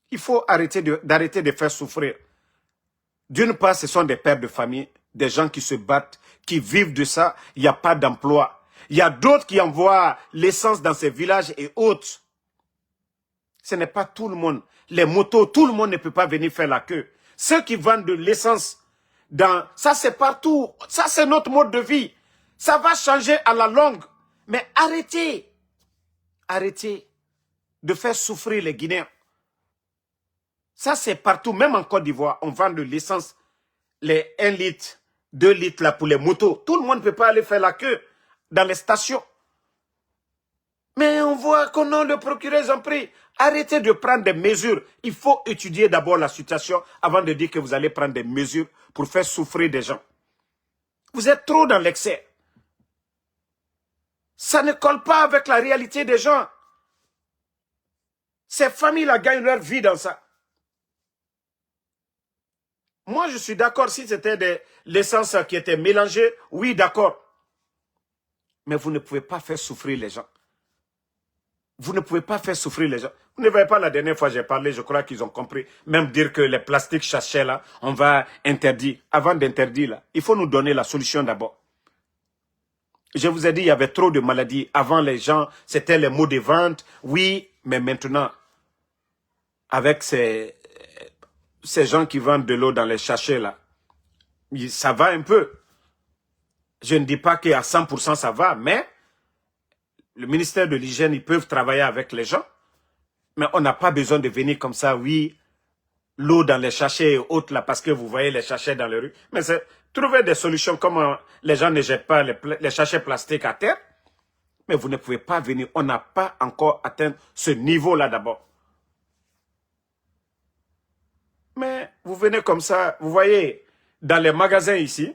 Il faut arrêter de faire souffrir. D'une part, ce sont des pères de famille, des gens qui se battent, qui vivent de ça. Il n'y a pas d'emploi. Il y a d'autres qui envoient l'essence dans ces villages et autres. Ce n'est pas tout le monde. Les motos, tout le monde ne peut pas venir faire la queue. Ceux qui vendent de l'essence, ça c'est partout. Ça c'est notre mode de vie. Ça va changer à la longue. Mais arrêtez. Arrêtez de faire souffrir les Guinéens. Ça c'est partout. Même en Côte d'Ivoire, on vend de l'essence, les 1 litre, 2 litres là pour les motos. Tout le monde ne peut pas aller faire la queue dans les stations. Mais on voit qu'on a le procureur, ils ont pris. Arrêtez de prendre des mesures. Il faut étudier d'abord la situation avant de dire que vous allez prendre des mesures pour faire souffrir des gens. Vous êtes trop dans l'excès. Ça ne colle pas avec la réalité des gens. Ces familles-là gagnent leur vie dans ça. Moi, je suis d'accord si c'était de l'essence qui était mélangée. Oui, d'accord. Mais vous ne pouvez pas faire souffrir les gens. Vous ne pouvez pas faire souffrir les gens. Vous ne voyez pas la dernière fois j'ai parlé, je crois qu'ils ont compris. Même dire que les plastiques sachets là, on va interdire. Avant d'interdire là, il faut nous donner la solution d'abord. Je vous ai dit, il y avait trop de maladies. Avant les gens, c'était les mots de vente. Oui, mais maintenant, avec ces gens qui vendent de l'eau dans les sachets là, ça va un peu. Je ne dis pas qu'à 100% ça va, mais le ministère de l'Hygiène, ils peuvent travailler avec les gens. Mais on n'a pas besoin de venir comme ça, oui, l'eau dans les sachets et autres là, parce que vous voyez les sachets dans les rues. Mais c'est trouver des solutions comme les gens ne jettent pas les sachets plastiques à terre. Mais vous ne pouvez pas venir, on n'a pas encore atteint ce niveau-là d'abord. Mais vous venez comme ça, vous voyez, dans les magasins ici,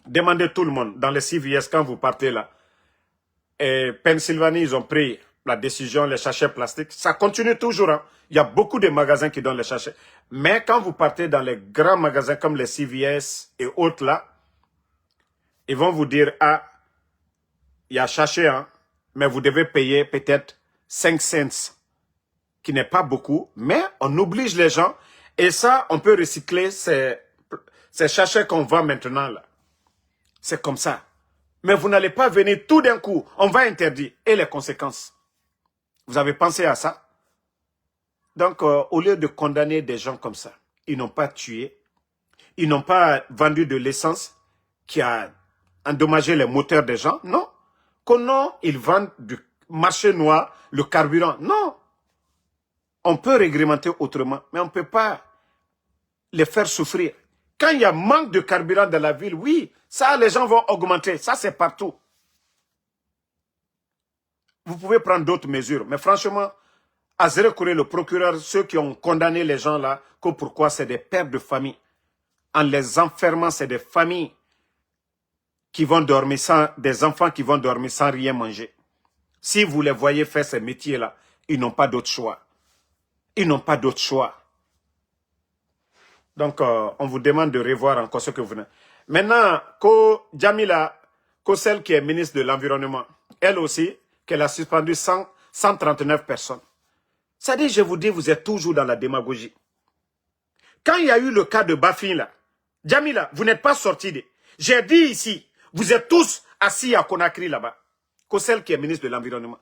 demandez tout le monde, dans les CVS, quand vous partez là, et Pennsylvanie, ils ont pris la décision, les sachets plastiques. Ça continue toujours. Hein. Il y a beaucoup de magasins qui donnent les sachets. Mais quand vous partez dans les grands magasins comme les CVS et autres là, ils vont vous dire, ah, il y a sachet, hein, mais vous devez payer peut-être 5 cents, qui n'est pas beaucoup, mais on oblige les gens. Et ça, on peut recycler ces sachets qu'on vend maintenant là. C'est comme ça. Mais vous n'allez pas venir tout d'un coup. On va interdire. Et les conséquences? Vous avez pensé à ça? Donc, au lieu de condamner des gens comme ça, ils n'ont pas tué. Ils n'ont pas vendu de l'essence qui a endommagé les moteurs des gens. Non. Non, ils vendent du marché noir, le carburant. Non. On peut réglementer autrement, mais on ne peut pas les faire souffrir. Quand il y a manque de carburant dans la ville, oui, ça, les gens vont augmenter. Ça, c'est partout. Vous pouvez prendre d'autres mesures. Mais franchement, à zéro courir, le procureur, ceux qui ont condamné les gens là, que pourquoi c'est des pères de famille. En les enfermant, c'est des familles qui vont dormir sans, des enfants qui vont dormir sans rien manger. Si vous les voyez faire ces métiers-là, ils n'ont pas d'autre choix. Ils n'ont pas d'autre choix. Donc, on vous demande de revoir encore ce que vous venez. Maintenant, Djamila, celle qui est ministre de l'Environnement, elle aussi, qu'elle a suspendu 139 personnes. Ça dit, je vous dis, vous êtes toujours dans la démagogie. Quand il y a eu le cas de Bafin, là, Djamila, vous n'êtes pas sorti. J'ai dit ici, vous êtes tous assis à Conakry là-bas. Celle qui est ministre de l'Environnement.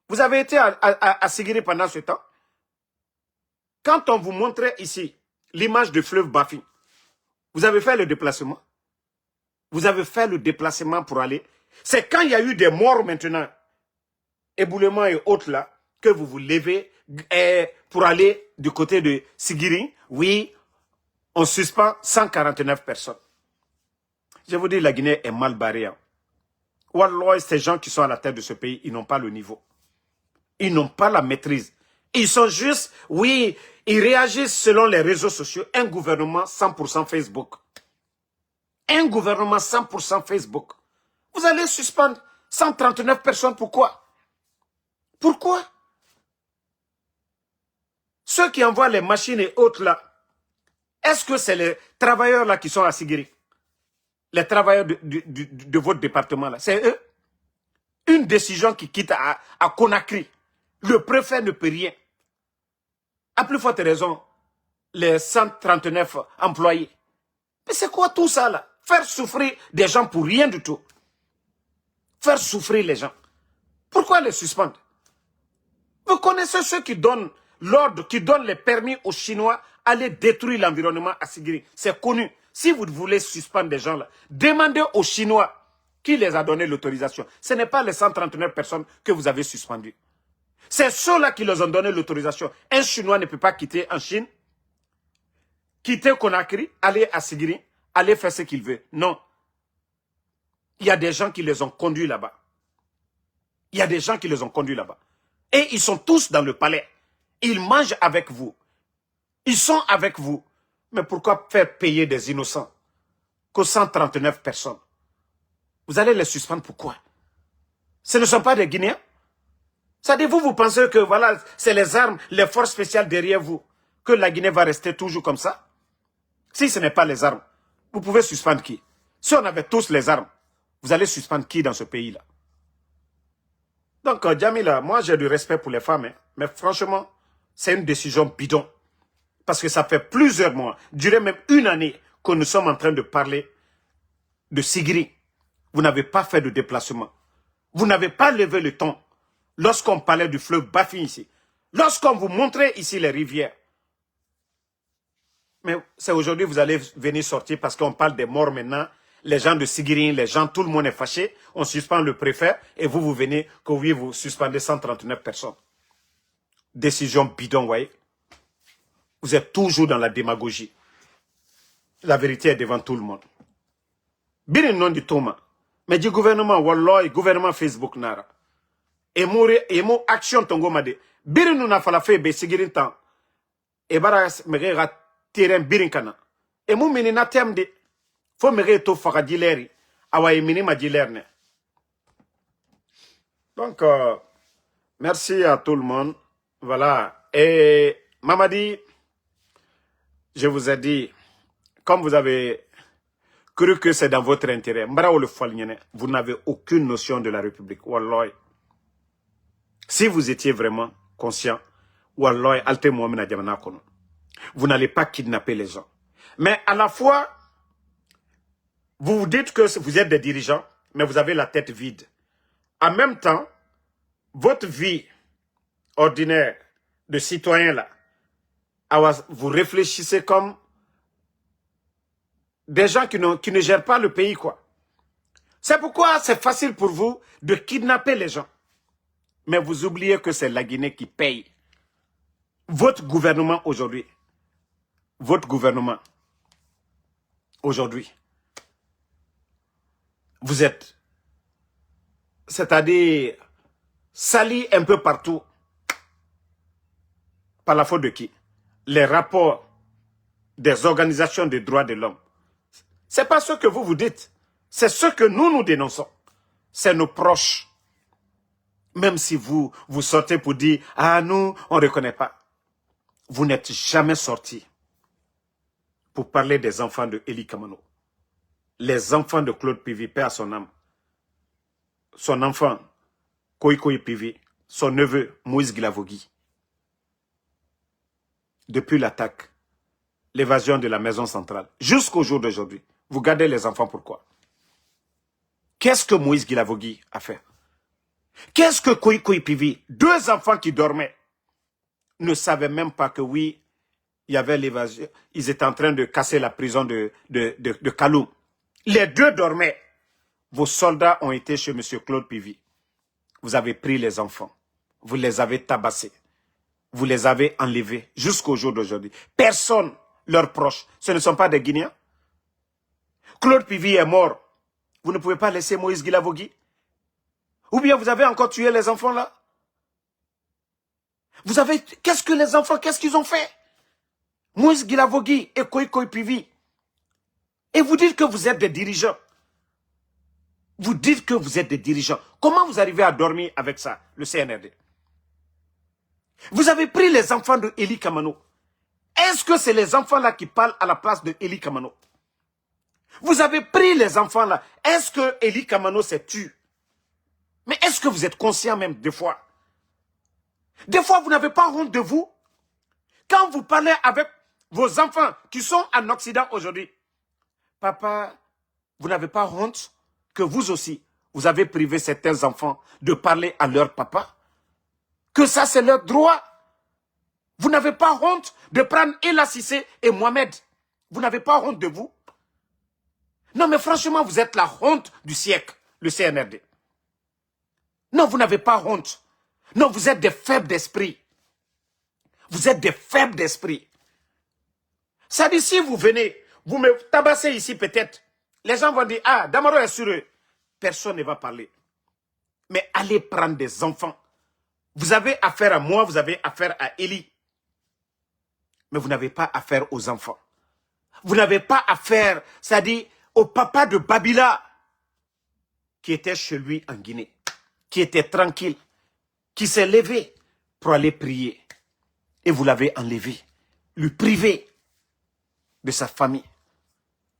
Vous avez été à Sigiri pendant ce temps. Quand on vous montrait ici l'image du fleuve Bafi, vous avez fait le déplacement. Vous avez fait le déplacement pour aller. C'est quand il y a eu des morts maintenant, éboulements et autres là, que vous vous levez pour aller du côté de Sigiri. Oui, on suspend 149 personnes. Je vous dis, la Guinée est mal barrée. Hein. Wallah, ces gens qui sont à la tête de ce pays, ils n'ont pas le niveau. Ils n'ont pas la maîtrise. Ils sont juste, oui, ils réagissent selon les réseaux sociaux. Un gouvernement 100% Facebook. Un gouvernement 100% Facebook. Vous allez suspendre 139 personnes, pourquoi? Pourquoi? Ceux qui envoient les machines et autres là, est-ce que c'est les travailleurs là qui sont à Sigiri? Les travailleurs de votre département là, c'est eux? Une décision qui quitte à Conakry. Le préfet ne peut rien. À plus forte raison, les 139 employés. Mais c'est quoi tout ça là? Faire souffrir des gens pour rien du tout. Faire souffrir les gens. Pourquoi les suspendre? Vous connaissez ceux qui donnent l'ordre, qui donnent les permis aux Chinois d'aller détruire l'environnement à Sigiri. C'est connu. Si vous voulez suspendre des gens là, demandez aux Chinois qui les a donné l'autorisation. Ce n'est pas les 139 personnes que vous avez suspendues. C'est ceux-là qui leur ont donné l'autorisation. Un Chinois ne peut pas quitter en Chine, quitter Conakry, aller à Sigiri, aller faire ce qu'il veut. Non. Il y a des gens qui les ont conduits là-bas. Il y a des gens qui les ont conduits là-bas. Et ils sont tous dans le palais. Ils mangent avec vous. Ils sont avec vous. Mais pourquoi faire payer des innocents que 139 personnes? Vous allez les suspendre pourquoi? Ce ne sont pas des Guinéens? C'est-à-dire, vous pensez que voilà, c'est les armes, les forces spéciales derrière vous, que la Guinée va rester toujours comme ça? Si ce n'est pas les armes, vous pouvez suspendre qui? Si on avait tous les armes, vous allez suspendre qui dans ce pays-là? Donc, Djamila, moi j'ai du respect pour les femmes, hein, mais franchement, c'est une décision bidon. Parce que ça fait plusieurs mois, durant même une année, que nous sommes en train de parler de Sigiri. Vous n'avez pas fait de déplacement. Vous n'avez pas levé le ton. Lorsqu'on parlait du fleuve Bafi ici, lorsqu'on vous montrait ici les rivières. Mais c'est aujourd'hui que vous allez venir sortir parce qu'on parle des morts maintenant. Les gens de Sigiri, les gens, tout le monde est fâché. On suspend le préfet et vous venez que oui, vous suspendez 139 personnes. Décision bidon, vous voyez. Vous êtes toujours dans la démagogie. La vérité est devant tout le monde. Bien non du Thomas. Mais du gouvernement, Wallah, gouvernement Facebook, Nara. Et mon action tongo made biri nuna fala fe be sigirin tan e bara mege terrain birin kana e mu mini na temde fo mege to faka dileri awa e mini ma dilerne. Donc merci à tout le monde. Voilà. Et Mamadi, je vous ai dit, comme vous avez cru que c'est dans votre intérêt, vous n'avez aucune notion de la République. Wallah. Si vous étiez vraiment conscient, Wallah, vous n'allez pas kidnapper les gens. Mais à la fois, vous vous dites que vous êtes des dirigeants, mais vous avez la tête vide. En même temps, votre vie ordinaire de citoyen là, vous réfléchissez comme des gens qui ne gèrent pas le pays, quoi. C'est pourquoi c'est facile pour vous de kidnapper les gens. Mais vous oubliez que c'est la Guinée qui paye. Votre gouvernement aujourd'hui, vous êtes, c'est-à-dire, sali un peu partout. Par la faute de qui? Les rapports des organisations des droits de l'homme. C'est pas ce que vous dites. C'est ce que nous dénonçons. C'est nos proches. Même si vous sortez pour dire, ah nous, on ne reconnaît pas. Vous n'êtes jamais sorti pour parler des enfants de Eli Kamano. Les enfants de Claude Pivi, paix à son âme. Son enfant, Koikoy Pivi, son neveu, Moïse Guilavogui. Depuis l'attaque, l'évasion de la maison centrale, jusqu'au jour d'aujourd'hui, vous gardez les enfants pourquoi? Qu'est-ce que Moïse Guilavogui a fait? Qu'est-ce que Koï Pivi, 2 enfants qui dormaient, ne savaient même pas que oui, il y avait l'évasion. Ils étaient en train de casser la prison de Kaloum. Les 2 dormaient. Vos soldats ont été chez M. Claude Pivi. Vous avez pris les enfants. Vous les avez tabassés. Vous les avez enlevés jusqu'au jour d'aujourd'hui. Personne, leurs proches, ce ne sont pas des Guinéens. Claude Pivi est mort. Vous ne pouvez pas laisser Moïse Guilavogui. Ou bien vous avez encore tué les enfants là. Vous avez... Qu'est-ce que les enfants, qu'est-ce qu'ils ont fait? Moïse Guilavogui et Koï Pivi. Et vous dites que vous êtes des dirigeants. Vous dites que vous êtes des dirigeants. Comment vous arrivez à dormir avec ça, le CNRD? Vous avez pris les enfants de Eli Kamano. Est-ce que c'est les enfants là qui parlent à la place de Eli Kamano? Vous avez pris les enfants là. Est-ce que Eli Kamano s'est tué? Mais est-ce que vous êtes conscient même des fois? Des fois, vous n'avez pas honte de vous? Quand vous parlez avec vos enfants qui sont en Occident aujourd'hui, papa, vous n'avez pas honte que vous aussi, vous avez privé certains enfants de parler à leur papa? Que ça, c'est leur droit? Vous n'avez pas honte de prendre Ella Cissé et Mohamed? Vous n'avez pas honte de vous? Non, mais franchement, vous êtes la honte du siècle, le CNRD. Non, vous n'avez pas honte. Non, vous êtes des faibles d'esprit. Vous êtes des faibles d'esprit. Ça dit, si vous venez, vous me tabassez ici peut-être, les gens vont dire, ah, Damaro est sur eux. Personne ne va parler. Mais allez prendre des enfants. Vous avez affaire à moi, vous avez affaire à Eli. Mais vous n'avez pas affaire aux enfants. Vous n'avez pas affaire, ça dit, au papa de Babila, qui était chez lui en Guinée, qui était tranquille, qui s'est levé pour aller prier. Et vous l'avez enlevé, lui privé de sa famille.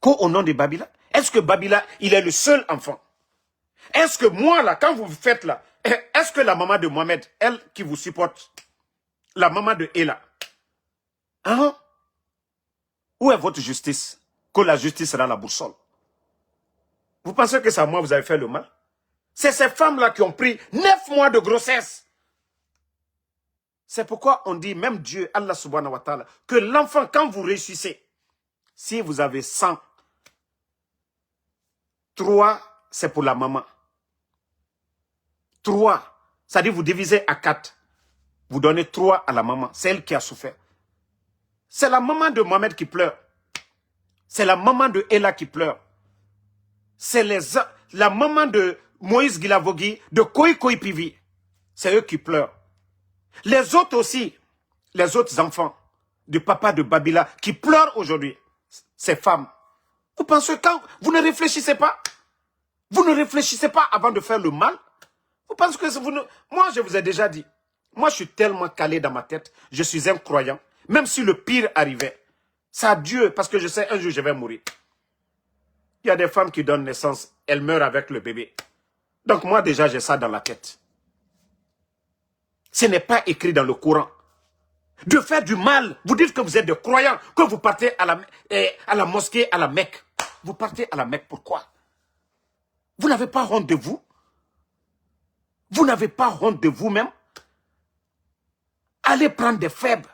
Qu'au nom de Babila? Est-ce que Babila, il est le seul enfant? Est-ce que moi, là, quand vous faites là, est-ce que la maman de Mohamed, elle qui vous supporte, la maman de Ella, hein? Où est votre justice? Que la justice sera la boussole. Vous pensez que c'est à moi vous avez fait le mal? C'est ces femmes-là qui ont pris 9 mois de grossesse. C'est pourquoi on dit, même Dieu, Allah subhanahu wa ta'ala, que l'enfant, quand vous réussissez, si vous avez 100, 3, c'est pour la maman. 3, c'est-à-dire vous divisez à 4. Vous donnez 3 à la maman. C'est elle qui a souffert. C'est la maman de Mohamed qui pleure. C'est la maman de Ella qui pleure. C'est la maman de Moïse Guilavogui, de Koï Pivi. C'est eux qui pleurent. Les autres aussi, les autres enfants du papa de Babila qui pleurent aujourd'hui, ces femmes. Vous pensez quand vous ne réfléchissez pas? Vous ne réfléchissez pas avant de faire le mal? Vous pensez que vous ne... Moi, je vous ai déjà dit, moi, je suis tellement calé dans ma tête, je suis un croyant, même si le pire arrivait. C'est à Dieu, parce que je sais, un jour, je vais mourir. Il y a des femmes qui donnent naissance, elles meurent avec le bébé. Donc moi, déjà, j'ai ça dans la tête. Ce n'est pas écrit dans le Coran. De faire du mal, vous dites que vous êtes des croyants, que vous partez à la mosquée, à la Mecque. Vous partez à la Mecque, pourquoi? Vous n'avez pas honte de vous? Vous n'avez pas honte de vous-même? Allez prendre des faibles,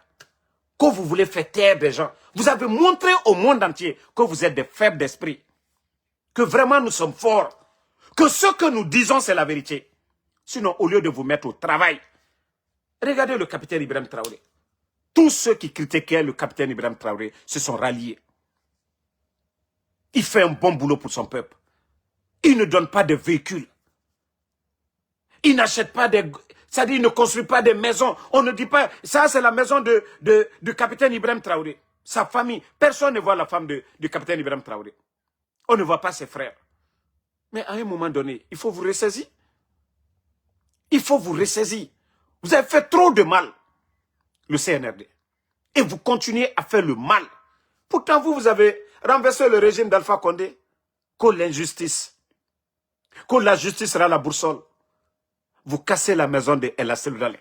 que vous voulez faire taire des gens. Vous avez montré au monde entier que vous êtes des faibles d'esprit. Que vraiment nous sommes forts. Que ce que nous disons, c'est la vérité. Sinon, au lieu de vous mettre au travail, regardez le capitaine Ibrahim Traoré. Tous ceux qui critiquaient le capitaine Ibrahim Traoré se sont ralliés. Il fait un bon boulot pour son peuple. Il ne donne pas de véhicules. Il n'achète pas des... C'est-à-dire, il ne construit pas des maisons. On ne dit pas... Ça, c'est la maison du capitaine Ibrahim Traoré. Sa famille. Personne ne voit la femme du capitaine Ibrahim Traoré. On ne voit pas ses frères. Mais à un moment donné, il faut vous ressaisir. Il faut vous ressaisir. Vous avez fait trop de mal, le CNRD. Et vous continuez à faire le mal. Pourtant, vous avez renversé le régime d'Alpha Condé. Que l'injustice, que la justice sera la boussole. Vous cassez la maison de El Asseloudalé.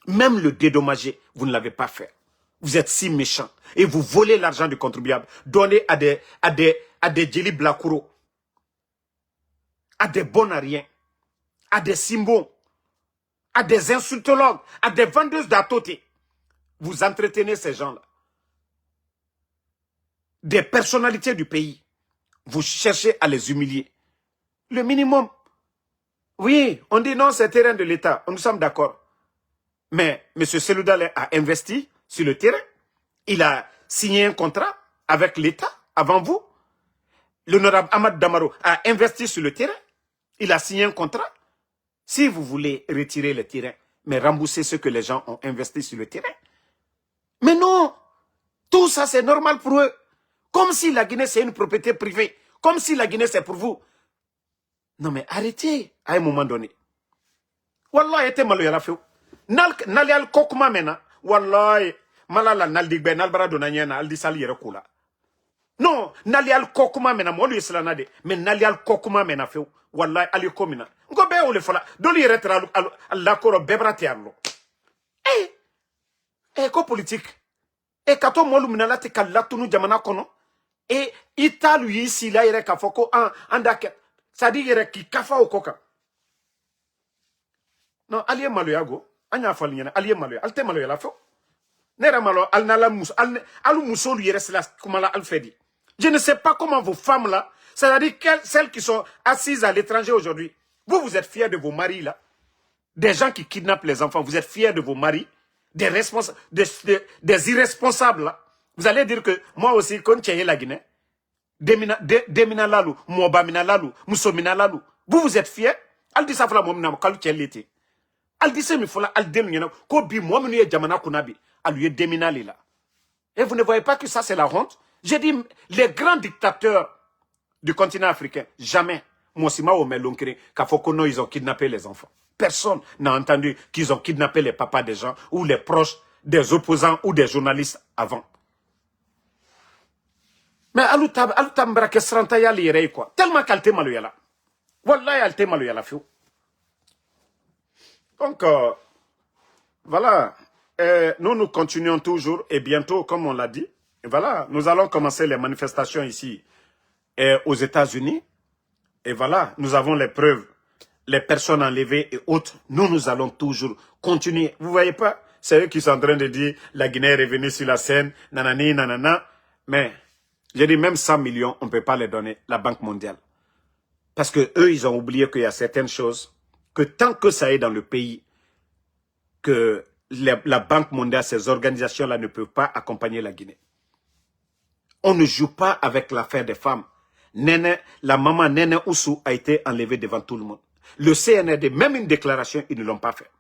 Même le dédommager, vous ne l'avez pas fait. Vous êtes si méchants. Et vous volez l'argent du contribuable. Donnez à des Djeli Blakuro. À des bons à rien. à des symboles, à des insultologues, à des vendeuses d'atoté. Vous entretenez ces gens-là. Des personnalités du pays. Vous cherchez à les humilier. Le minimum. Oui, on dit non, c'est terrain de l'État. Nous sommes d'accord. Mais M. Seloudalé a investi sur le terrain. Il a signé un contrat avec l'État avant vous. L'honorable Ahmad Damaro a investi sur le terrain. Il a signé un contrat. Si vous voulez retirer le terrain, mais rembourser ce que les gens ont investi sur le terrain. Mais non, tout ça c'est normal pour eux. Comme si la Guinée c'est une propriété privée. Comme si la Guinée c'est pour vous. Non mais arrêtez à un moment donné. Wallah, était malo yala feu. Nali al kokuma mena. Wallah, malala naldigbe nalbara donanyena aldi sali yere kula. Non, nali al kokuma mena mo lu selana de, mais nali al kokuma mena feu. Wallah ali komina. Ngo be o le fola. Doli yere tra al lakoro bebrati allo. Ko politique. Kato mo lu minala te kalatunu jamana kono. Italu yisi la yere kafoko andake. Sadi yere ki kafa okoka. Non, aliye malo yago. Anya fali nyana aliye malo ya. Alte malo ya la fo. Nera malo al nala mus alu musolu yere sela kumala alfedi. Je ne sais pas comment vos femmes là, c'est-à-dire celles qui sont assises à l'étranger aujourd'hui, vous êtes fiers de vos maris là, des gens qui kidnappent les enfants, vous êtes fiers de vos maris, des irresponsables là. Vous allez dire que moi aussi, quand tu es la Guinée, Demina lalu, Mobamina lalu, Musomina lalu, vous êtes fiers? Al dit ça fla momina kalu l'été. Al dit ça mi fola al demina ko bi mominu ye jamana kunabi, al lui demina lila. Et vous ne voyez pas que ça c'est la honte? J'ai dit, les grands dictateurs du continent africain, jamais, Mosima ou Melonkiri, Kafokono, ils ont kidnappé les enfants. Personne n'a entendu qu'ils ont kidnappé les papas des gens ou les proches des opposants ou des journalistes avant. Mais alutam brake srantaya lirei quoi. Tellement qu'elle te maluyala. Wallah, elle te maluyala fiou. Donc, voilà. Nous continuons toujours et bientôt, comme on l'a dit, voilà, nous allons commencer les manifestations ici aux États-Unis. Et voilà, nous avons les preuves, les personnes enlevées et autres. Nous allons toujours continuer. Vous voyez pas? C'est eux qui sont en train de dire la Guinée est revenue sur la scène, nanani, nanana. Mais, j'ai dit même 100 millions, on ne peut pas les donner, la Banque mondiale. Parce que eux, ils ont oublié qu'il y a certaines choses, que tant que ça est dans le pays, que la Banque mondiale, ces organisations-là ne peuvent pas accompagner la Guinée. On ne joue pas avec l'affaire des femmes. La maman Nene Oussou a été enlevée devant tout le monde. Le CNRD, même une déclaration, ils ne l'ont pas fait.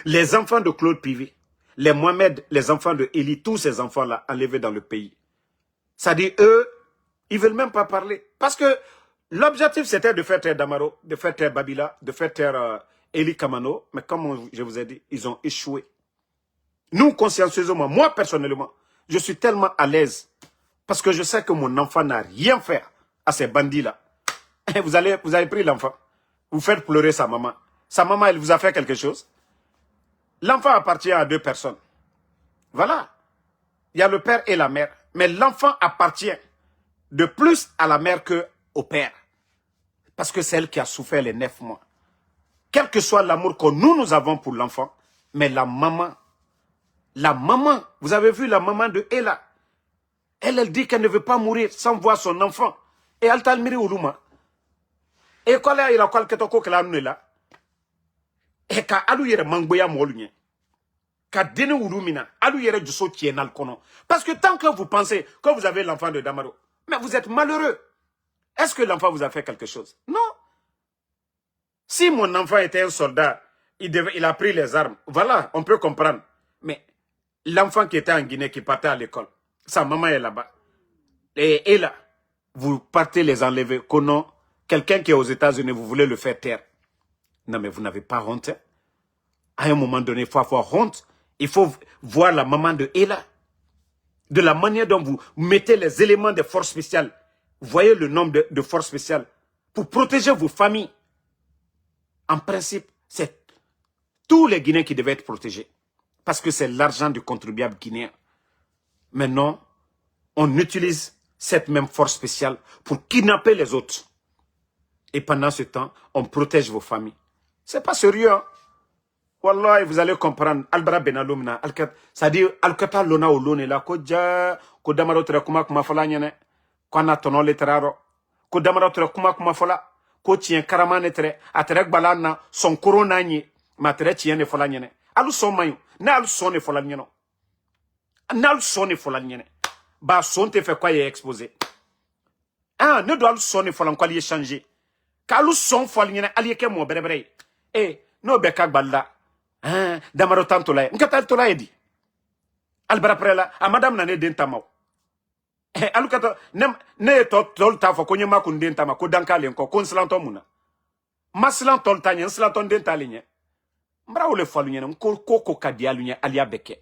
Les enfants de Claude Pivet, les Mohamed, les enfants de Eli, tous ces enfants-là enlevés dans le pays. Ça dit, eux, ils ne veulent même pas parler. Parce que l'objectif, c'était de faire taire Damaro, de faire taire Babila, de faire taire Eli Kamano. Mais comme je vous ai dit, ils ont échoué. Nous, consciencieusement, moi personnellement, je suis tellement à l'aise. Parce que je sais que mon enfant n'a rien fait à ces bandits-là. Vous avez pris l'enfant. Vous faites pleurer sa maman. Sa maman, elle vous a fait quelque chose. L'enfant appartient à deux personnes. Voilà. Il y a le père et la mère. Mais l'enfant appartient de plus à la mère qu'au père. Parce que c'est elle qui a souffert les 9 mois. Quel que soit l'amour que nous avons pour l'enfant, mais la maman, vous avez vu la maman de Ella. Elle dit qu'elle ne veut pas mourir sans voir son enfant. Et elle t'a admiré Oulouma. Et quand elle a quelque chose qu'elle a là, et quand elle a mangboya molunye, quand dene Ouloumina, elle a du saut qui est dans le conon. Parce que tant que vous pensez que vous avez l'enfant de Damaro, mais vous êtes malheureux. Est-ce que l'enfant vous a fait quelque chose? Non. Si mon enfant était un soldat, il a pris les armes. Voilà, on peut comprendre. Mais l'enfant qui était en Guinée, qui partait à l'école, sa maman est là-bas. Et là, vous partez les enlever. Qu'on quelqu'un qui est aux États-Unis, vous voulez le faire taire. Non, mais vous n'avez pas honte. Hein? À un moment donné, il faut avoir honte. Il faut voir la maman de Ella. De la manière dont vous mettez les éléments des forces spéciales. Vous voyez le nombre de forces spéciales. Pour protéger vos familles. En principe, c'est tous les Guinéens qui devaient être protégés. Parce que c'est l'argent du contribuable guinéen. Maintenant, on utilise cette même force spéciale pour kidnapper les autres. Et pendant ce temps, on protège vos familles. C'est pas sérieux. Hein? Wallahi, vous allez comprendre. Albara Benalumna, c'est-à-dire, Alkata Lona ou Lone la, ko ja, ko damaro tere kuma fola nyene, ko na tono le teraro, ko damaro tere kuma fola, ko tien karamane tere, a tere gbalana, son corona nye, ma tere tien ne fola nyene. Alu son mayu, na alu son ne fola nyene. Na alu son ne fola nyene. Ba son te fait quoi y est exposé. Ah, ne doit alu son ne fola quoi y est changé. Ka alu son fola nyene, ali ke mo bere. Eh, no be kak balda. Ah, damaro tanto la. Nkata to la edi. Albara prela, a madame na ne dentama. Eh, alukata ne tol ta fo ko nyema ko dentama ko dankale ko slanto muna. Maslan tol tanya slanto dentale nye. Mbra ole falu nye ko kadialu nye alia beke.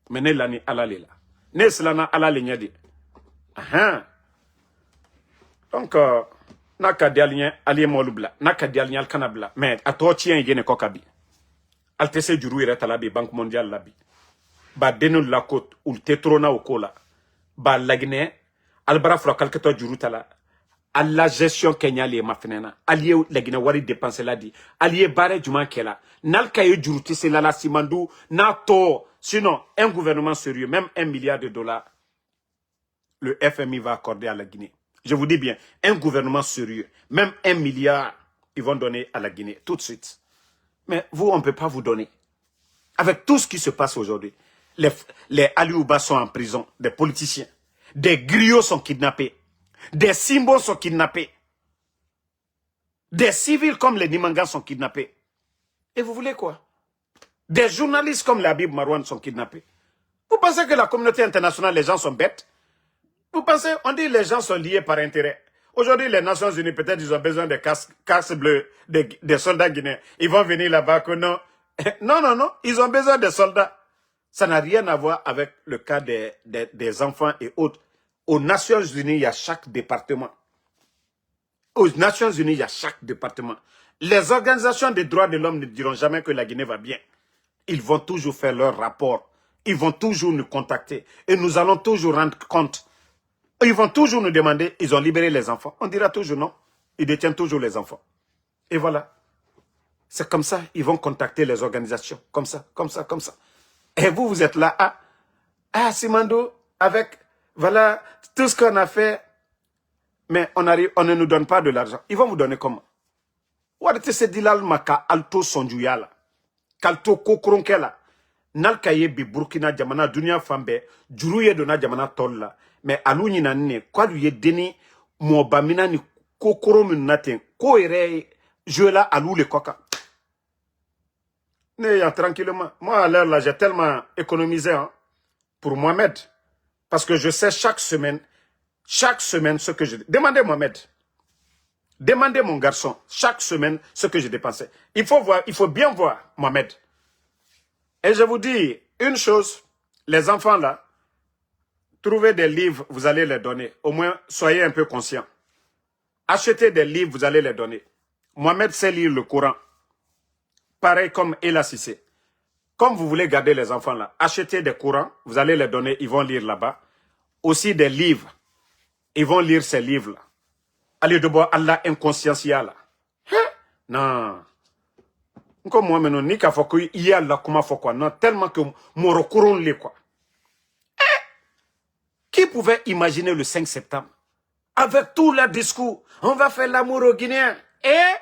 Mene lani alalela. Ne slana alale nye di. Aha. Donc na kadialu nye alie molubla, na kadialu nye alkanabla. Mais ato tien yene ko kabi. Altese juru ire talabi Banque mondiale labi. Ba denul la côte ou tetrona au kola. Ba lagne albara fro kalketo juru tala. À la gestion kenyali mafenena. Allié lagne wari dépenser la di. Allié bare juma kela. Nal kaye juru tise la simandou na to. Sinon un gouvernement sérieux, même $1 milliard, le FMI va accorder à la Guinée. Je vous dis bien, un gouvernement sérieux, même $1 milliard, ils vont donner à la Guinée tout de suite. Mais vous, on ne peut pas vous donner. Avec tout ce qui se passe aujourd'hui, les Aliouba sont en prison, des politiciens, des griots sont kidnappés, des Simbos sont kidnappés, des civils comme les Nimangans sont kidnappés. Et vous voulez quoi? Des journalistes comme l'Habib Marouane sont kidnappés. Vous pensez que la communauté internationale, les gens sont bêtes? Vous pensez, on dit les gens sont liés par intérêt. Aujourd'hui, les Nations Unies, peut-être, ils ont besoin de casques bleus, des soldats guinéens. Ils vont venir là-bas que non. Non, ils ont besoin de soldats. Ça n'a rien à voir avec le cas des enfants et autres. Aux Nations Unies, il y a chaque département. Aux Nations Unies, il y a chaque département. Les organisations des droits de l'homme ne diront jamais que la Guinée va bien. Ils vont toujours faire leur rapport. Ils vont toujours nous contacter. Et nous allons toujours rendre compte. Ils vont toujours nous demander, ils ont libéré les enfants. On dira toujours non. Ils détiennent toujours les enfants. Et voilà. C'est comme ça, ils vont contacter les organisations. Comme ça. Et vous, vous êtes là. Simando, avec, voilà, tout ce qu'on a fait. Mais on ne nous donne pas de l'argent. Ils vont vous donner comment? Ouadete se dilal maka alto sonjuyala. Kalto kokronkela. Nalkaye bi Burkina jamana dunia fambe. Juruye dona jamana tolla. Mais alou ni nanine, quoi lui deni mobamina ni kokoro munaten, ko ere je la alou le coca. Ne tranquillement. Moi à l'heure là, j'ai tellement économisé hein, pour Mohamed. Parce que je sais chaque semaine ce que je... Demandez Mohamed. Demandez mon garçon, chaque semaine ce que je dépensais. Il faut bien voir Mohamed. Et je vous dis une chose, les enfants là, trouvez des livres, vous allez les donner. Au moins, soyez un peu conscients. Achetez des livres, vous allez les donner. Mohamed sait lire le Coran. Pareil comme Ella Sissé. Comme vous voulez garder les enfants là, achetez des Corans, vous allez les donner, ils vont lire là-bas. Aussi des livres. Ils vont lire ces livres-là. Allez de boire Allah inconsciencial là. Non. Comme moi maintenant, ni qu'à faut qu'il y a là comment faut quoi. Non, tellement que mon recours les quoi. Qui pouvait imaginer le 5 septembre? Avec tout le discours, on va faire l'amour aux Guinéens. Et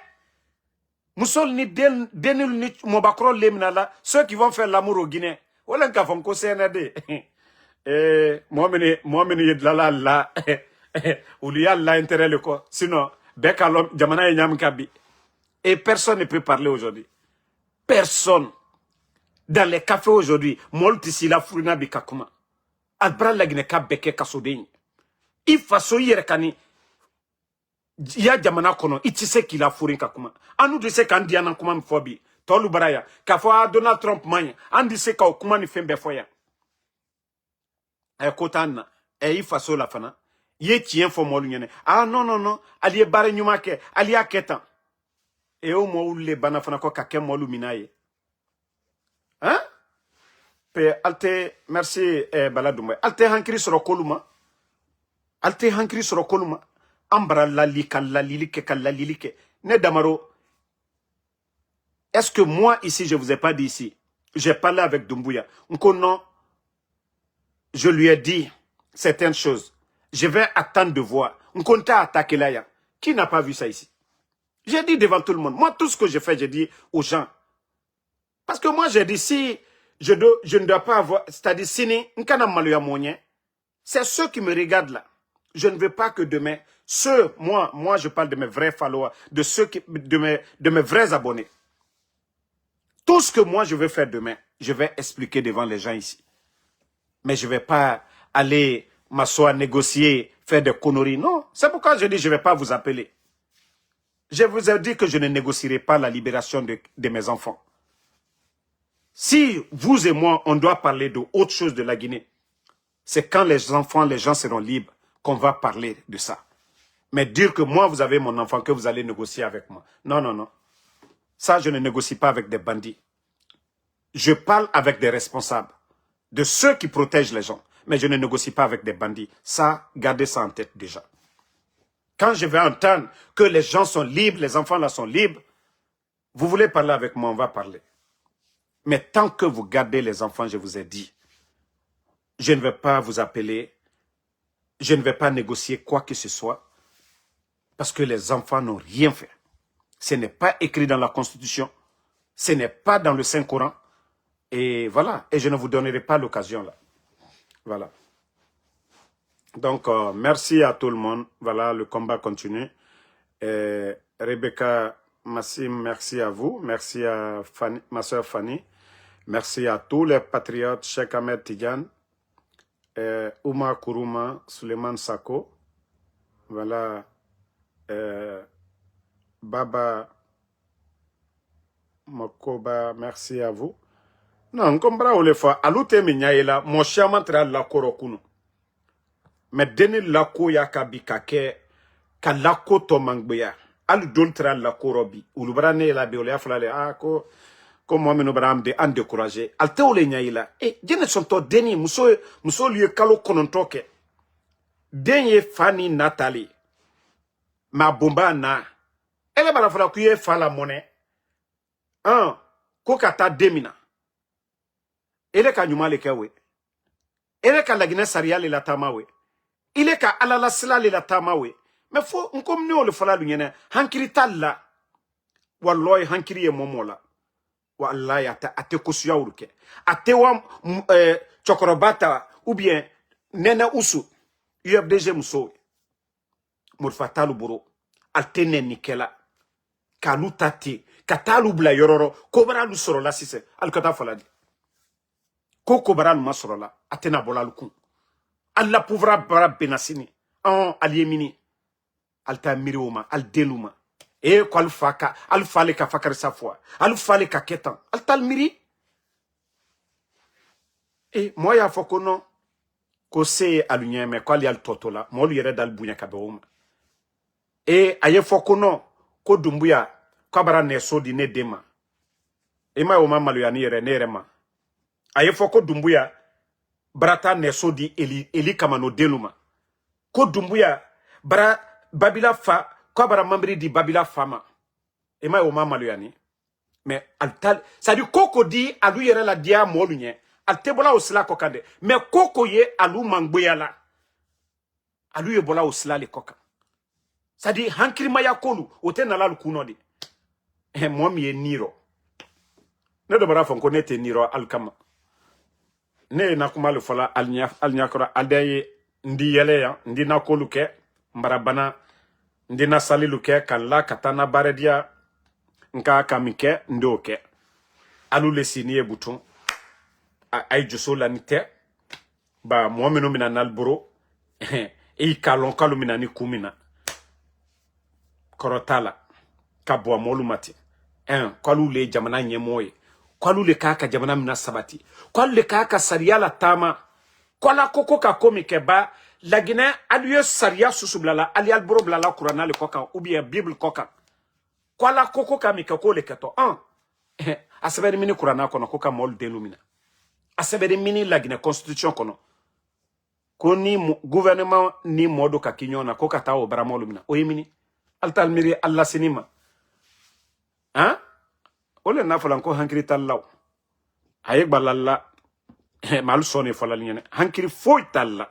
Moussol ni denul ni mobakro lemnala, ceux qui vont faire l'amour aux Guinéens. Voilà qu'à font qu'on CND. Moi, yedlala la. Ou lui a l'intérêt le quoi. Sinon, Bekalom, Jamana et Nyamkabi. Et personne ne peut parler aujourd'hui. Personne. Dans les cafés aujourd'hui, Moltisi la Furina Bikakuma. Albra lagneka beke kasodeni. Ifa so yerekani. Ya jamana kono, itise ki la furin kakuma. Anu de se kan diana kuma mfobi. Tolu baraya. Kafwa Donald Trump manya. Andi se ka okuma ni fembe foya. Kotana. Ifa so la fana. Ye tien fo molu nyene. Ah non. Ali bare nyuma ke. Ali aketan. O mo ule bana fana ko kake molu minaye. Hein? Alte, merci Baladoumbe. Alte hankri soro koluma. Alte hankri soro koluma. Ambra lalike. Ne damaro. Est-ce que moi, ici, je ne vous ai pas dit ici, j'ai parlé avec Doumbouya. Non, je lui ai dit certaines choses. Je vais attendre de voir. Nkonta attaqué là. Qui n'a pas vu ça ici? J'ai dit devant tout le monde. Moi, tout ce que j'ai fait, j'ai dit aux gens. Parce que moi, j'ai dit, si je ne dois pas avoir... C'est-à-dire, si c'est ceux qui me regardent là. Je ne veux pas que demain, moi, je parle de mes vrais followers, de mes vrais abonnés. Tout ce que moi, je veux faire demain, je vais expliquer devant les gens ici. Mais je ne vais pas aller m'asseoir, négocier, faire des conneries. Non, c'est pourquoi je dis je ne vais pas vous appeler. Je vous ai dit que je ne négocierai pas la libération de mes enfants. Si vous et moi, on doit parler d'autre chose de la Guinée, c'est quand les gens seront libres qu'on va parler de ça. Mais dire que moi, vous avez mon enfant, que vous allez négocier avec moi. Non, non, non. Ça, je ne négocie pas avec des bandits. Je parle avec des responsables, de ceux qui protègent les gens. Mais je ne négocie pas avec des bandits. Ça, gardez ça en tête déjà. Quand je vais entendre que les gens sont libres, les enfants là sont libres, vous voulez parler avec moi, on va parler. Mais tant que vous gardez les enfants, je vous ai dit, je ne vais pas vous appeler, je ne vais pas négocier quoi que ce soit, parce que les enfants n'ont rien fait. Ce n'est pas écrit dans la Constitution, ce n'est pas dans le Saint-Coran, et voilà, et je ne vous donnerai pas l'occasion là. Voilà. Donc, merci à tout le monde. Voilà, le combat continue. Rebecca Massim, merci à vous. Merci à Fanny, ma soeur Fanny. Merci à tous les patriotes, Cheikh Ahmed Tidiane, Ouma Kourouma, Suleiman Sako. Voilà. Baba Mokoba, merci à vous. Non, comprends les fois. Aloute minyaela, mon chaman tra la korokunu. Mais deni lako ya kabikake, ka lako to mangbeya. Al doltra la korobi. Ulubrane la beolea flale. Ah, ko moi me nobram de an découragé. Al teole nyaila. Eh, jene son to deni, muso liye kalo konontoke. Denye Fanny Nathalie. Ma bomba na. Elle est balafra kuye fa la monnaie. Ko kata demina. Elle ka nyuma le kewe. Elle ka lagina saria le la tamawe. Il ka alala sila le la tamawe. Mais faut nkom ne o le fala lunyene hankiri talla. Wallahi hankiri e momola. Wallahi ate kosuya uruke. Ate wa chokorobata ou bien nena usu. UFDG muso. Murfatalu buro. Altene nikela. Kalu tati. Katalu bla yororo. Kobra lu soro la sise. Alkata faladi. Ko kobra lu masoro la. Atena bola lukun. Alla pouvra bara benasini. Aliemini. Alta mirioma. Al deluma. E ko alfaka. Alfale ka fakari sa fois. Alfale ka ketan. Alta miri. E moi ya foko non. Ko se alunye me ko ali al totola. Mo lu yere dal bunya ka beoma. E aye foko non. Ko Doumbouya. Ko bara neso di ne dema. E ma o ma malu ya ni yere ne rema. Aye foko Doumbouya. Brata neso di Eli Kamano deluma. Ko Doumbouya. Bara Babila fa. Ko bara mambri di Babila fama. E ma o ma malu ya ni. Mais altal. Ça dit koko di alu yere la dia mo lunye. Al tebola osila kokande. Mais koko ye alu mangboya la. Alu ye bola osila le koka. Ça dit hankiri maya kolu. Ote nala lukuno di. Moi mi ye niro. Ne dobara fonko ne te niro alkama. Ne nakuma le fola alnyakora aldaye ndi yele ya. Ndi na kolu ke. Mbarabana. Ndi na sali luke. Kala katana baredia. Nka kamike ndo ke. Alu lesi niye bouton. Ay joso la nite. Ba moi meno mina nalboro. E kalon kalu mina ni kumina. Korotala. Kabwa molu mati. Kwalu le jamana nyemoye. Kwalu le kaka jamana mina sabati. Kwalu le kaka saria la tama. Kwala koko ka komi keba. La Guinée aluye saria susublala. Ali alboro blala kurana le koka. Ou bien Bible koka. Kwala koko ka mikako le keto. Aseberi mini kurana kono koka molu delumina. Aseberi mini la Guinée constitution kono. Koni gouvernement ni modo ka kinyona koka tao bramolu mina. Oye mini. Altalmiri Allah sinima. Ole na falan ko hankiri tallaw. Ayek balalla mal soni falan nyene. Hankiri foy talla.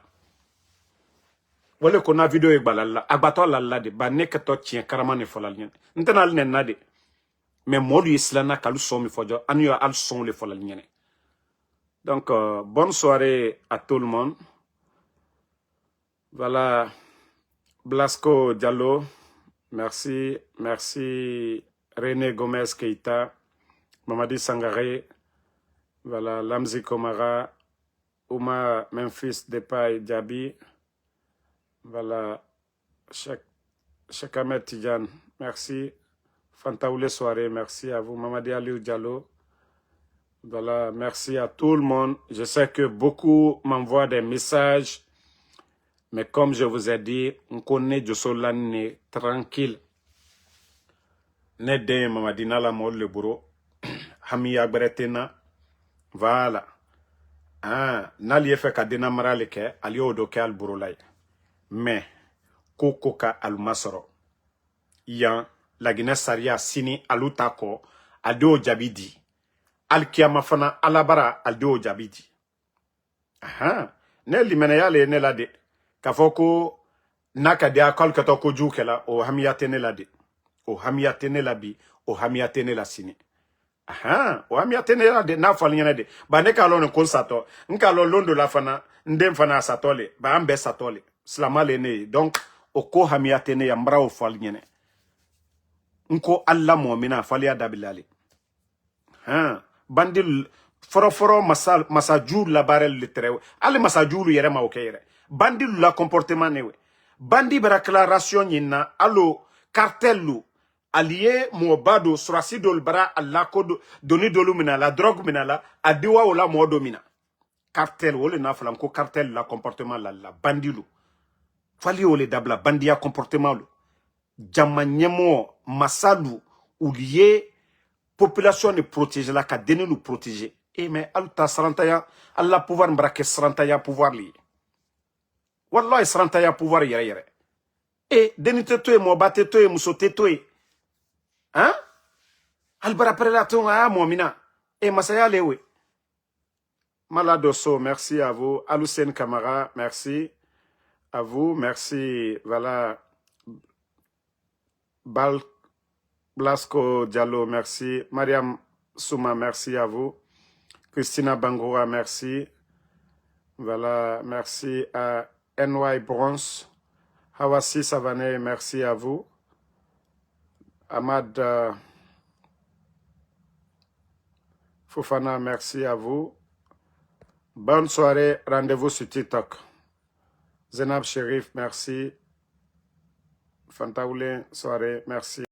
Wale ko na video ek balalla agbato lalla de ba nekato tien karama ne falan nyene. Ntenal ne nade. Mais modu islana kalu somi fojo anu yo al son le falan nyene. Donc bonne soirée à tout le monde. Voilà Blasco Diallo, merci, merci René Gomez Keita, Mamadi Sangaré, voilà Lamzi Komara, Ouma Memphis Depay Diaby, voilà Cheikh Ahmed Tidjane, merci, Fantaoulé Soirée, merci à vous, Mamadi Aliou Diallo, voilà, merci à tout le monde. Je sais que beaucoup m'envoient des messages. Mais comme je vous ai dit, on connaît de Solane tranquille. Ne den mamadina la mol le bureau. Hami agberetena. Voilà. Ah, n'ali fait ka dena marale ke, ali odoke al bureau lay. Mais, koko ka al masoro. Yan, la Guinée saria sini alutako, aldo jabidi. Al kiyama fana alabara aldo jabidi. Aha, ne limene yale ne la de. Kafoko naka dia kol kato ko jukela o hamiyatene la de o hamiyatene la bi o hamiyatene la sini aha o hamiyatene la de na fal nyane de ba ne ka lo ko sato nka lo londo la fana ndem fana satole ba ambe satole slamale ne donc o ko hamiyatene ya mbra o fal nyane nko alla mu'mina fal ya dabilali ha bandil foro masajur la barel litre ale masajuru yere ma o kayre bandi la comportement newe bandi bara déclaration yina allo cartelu allié mobado surasido bara alla ko doni dolumina la drogue mina la adiwa wala modomina cartel wole na flam ko cartel la comportement la bandilu fali wole dabla bandia comportement lu jamanyemo masalu oulié population ne protéger la ka deni nous protéger et mais alta sarantaya alla pouvoir mbrake sarantaya pouvoir li Wallahi sarantaya pouvoir yere yere. E denite toye mo bate toye musote toye. Hein? Albara prelaton a mo mina. E masaya lewe. Maladoso, merci à vous. Aloussen Kamara, merci à vous. Merci, voilà. Blasco Diallo, merci. Mariam Souma, merci à vous. Christina Bangoura, merci. Voilà, merci à NY Bronze, Hawassi Savané, merci à vous. Ahmad Fofana, merci à vous. Bonne soirée, rendez-vous sur TikTok. Zenab Sherif, merci. Fantaoulé, soirée, merci.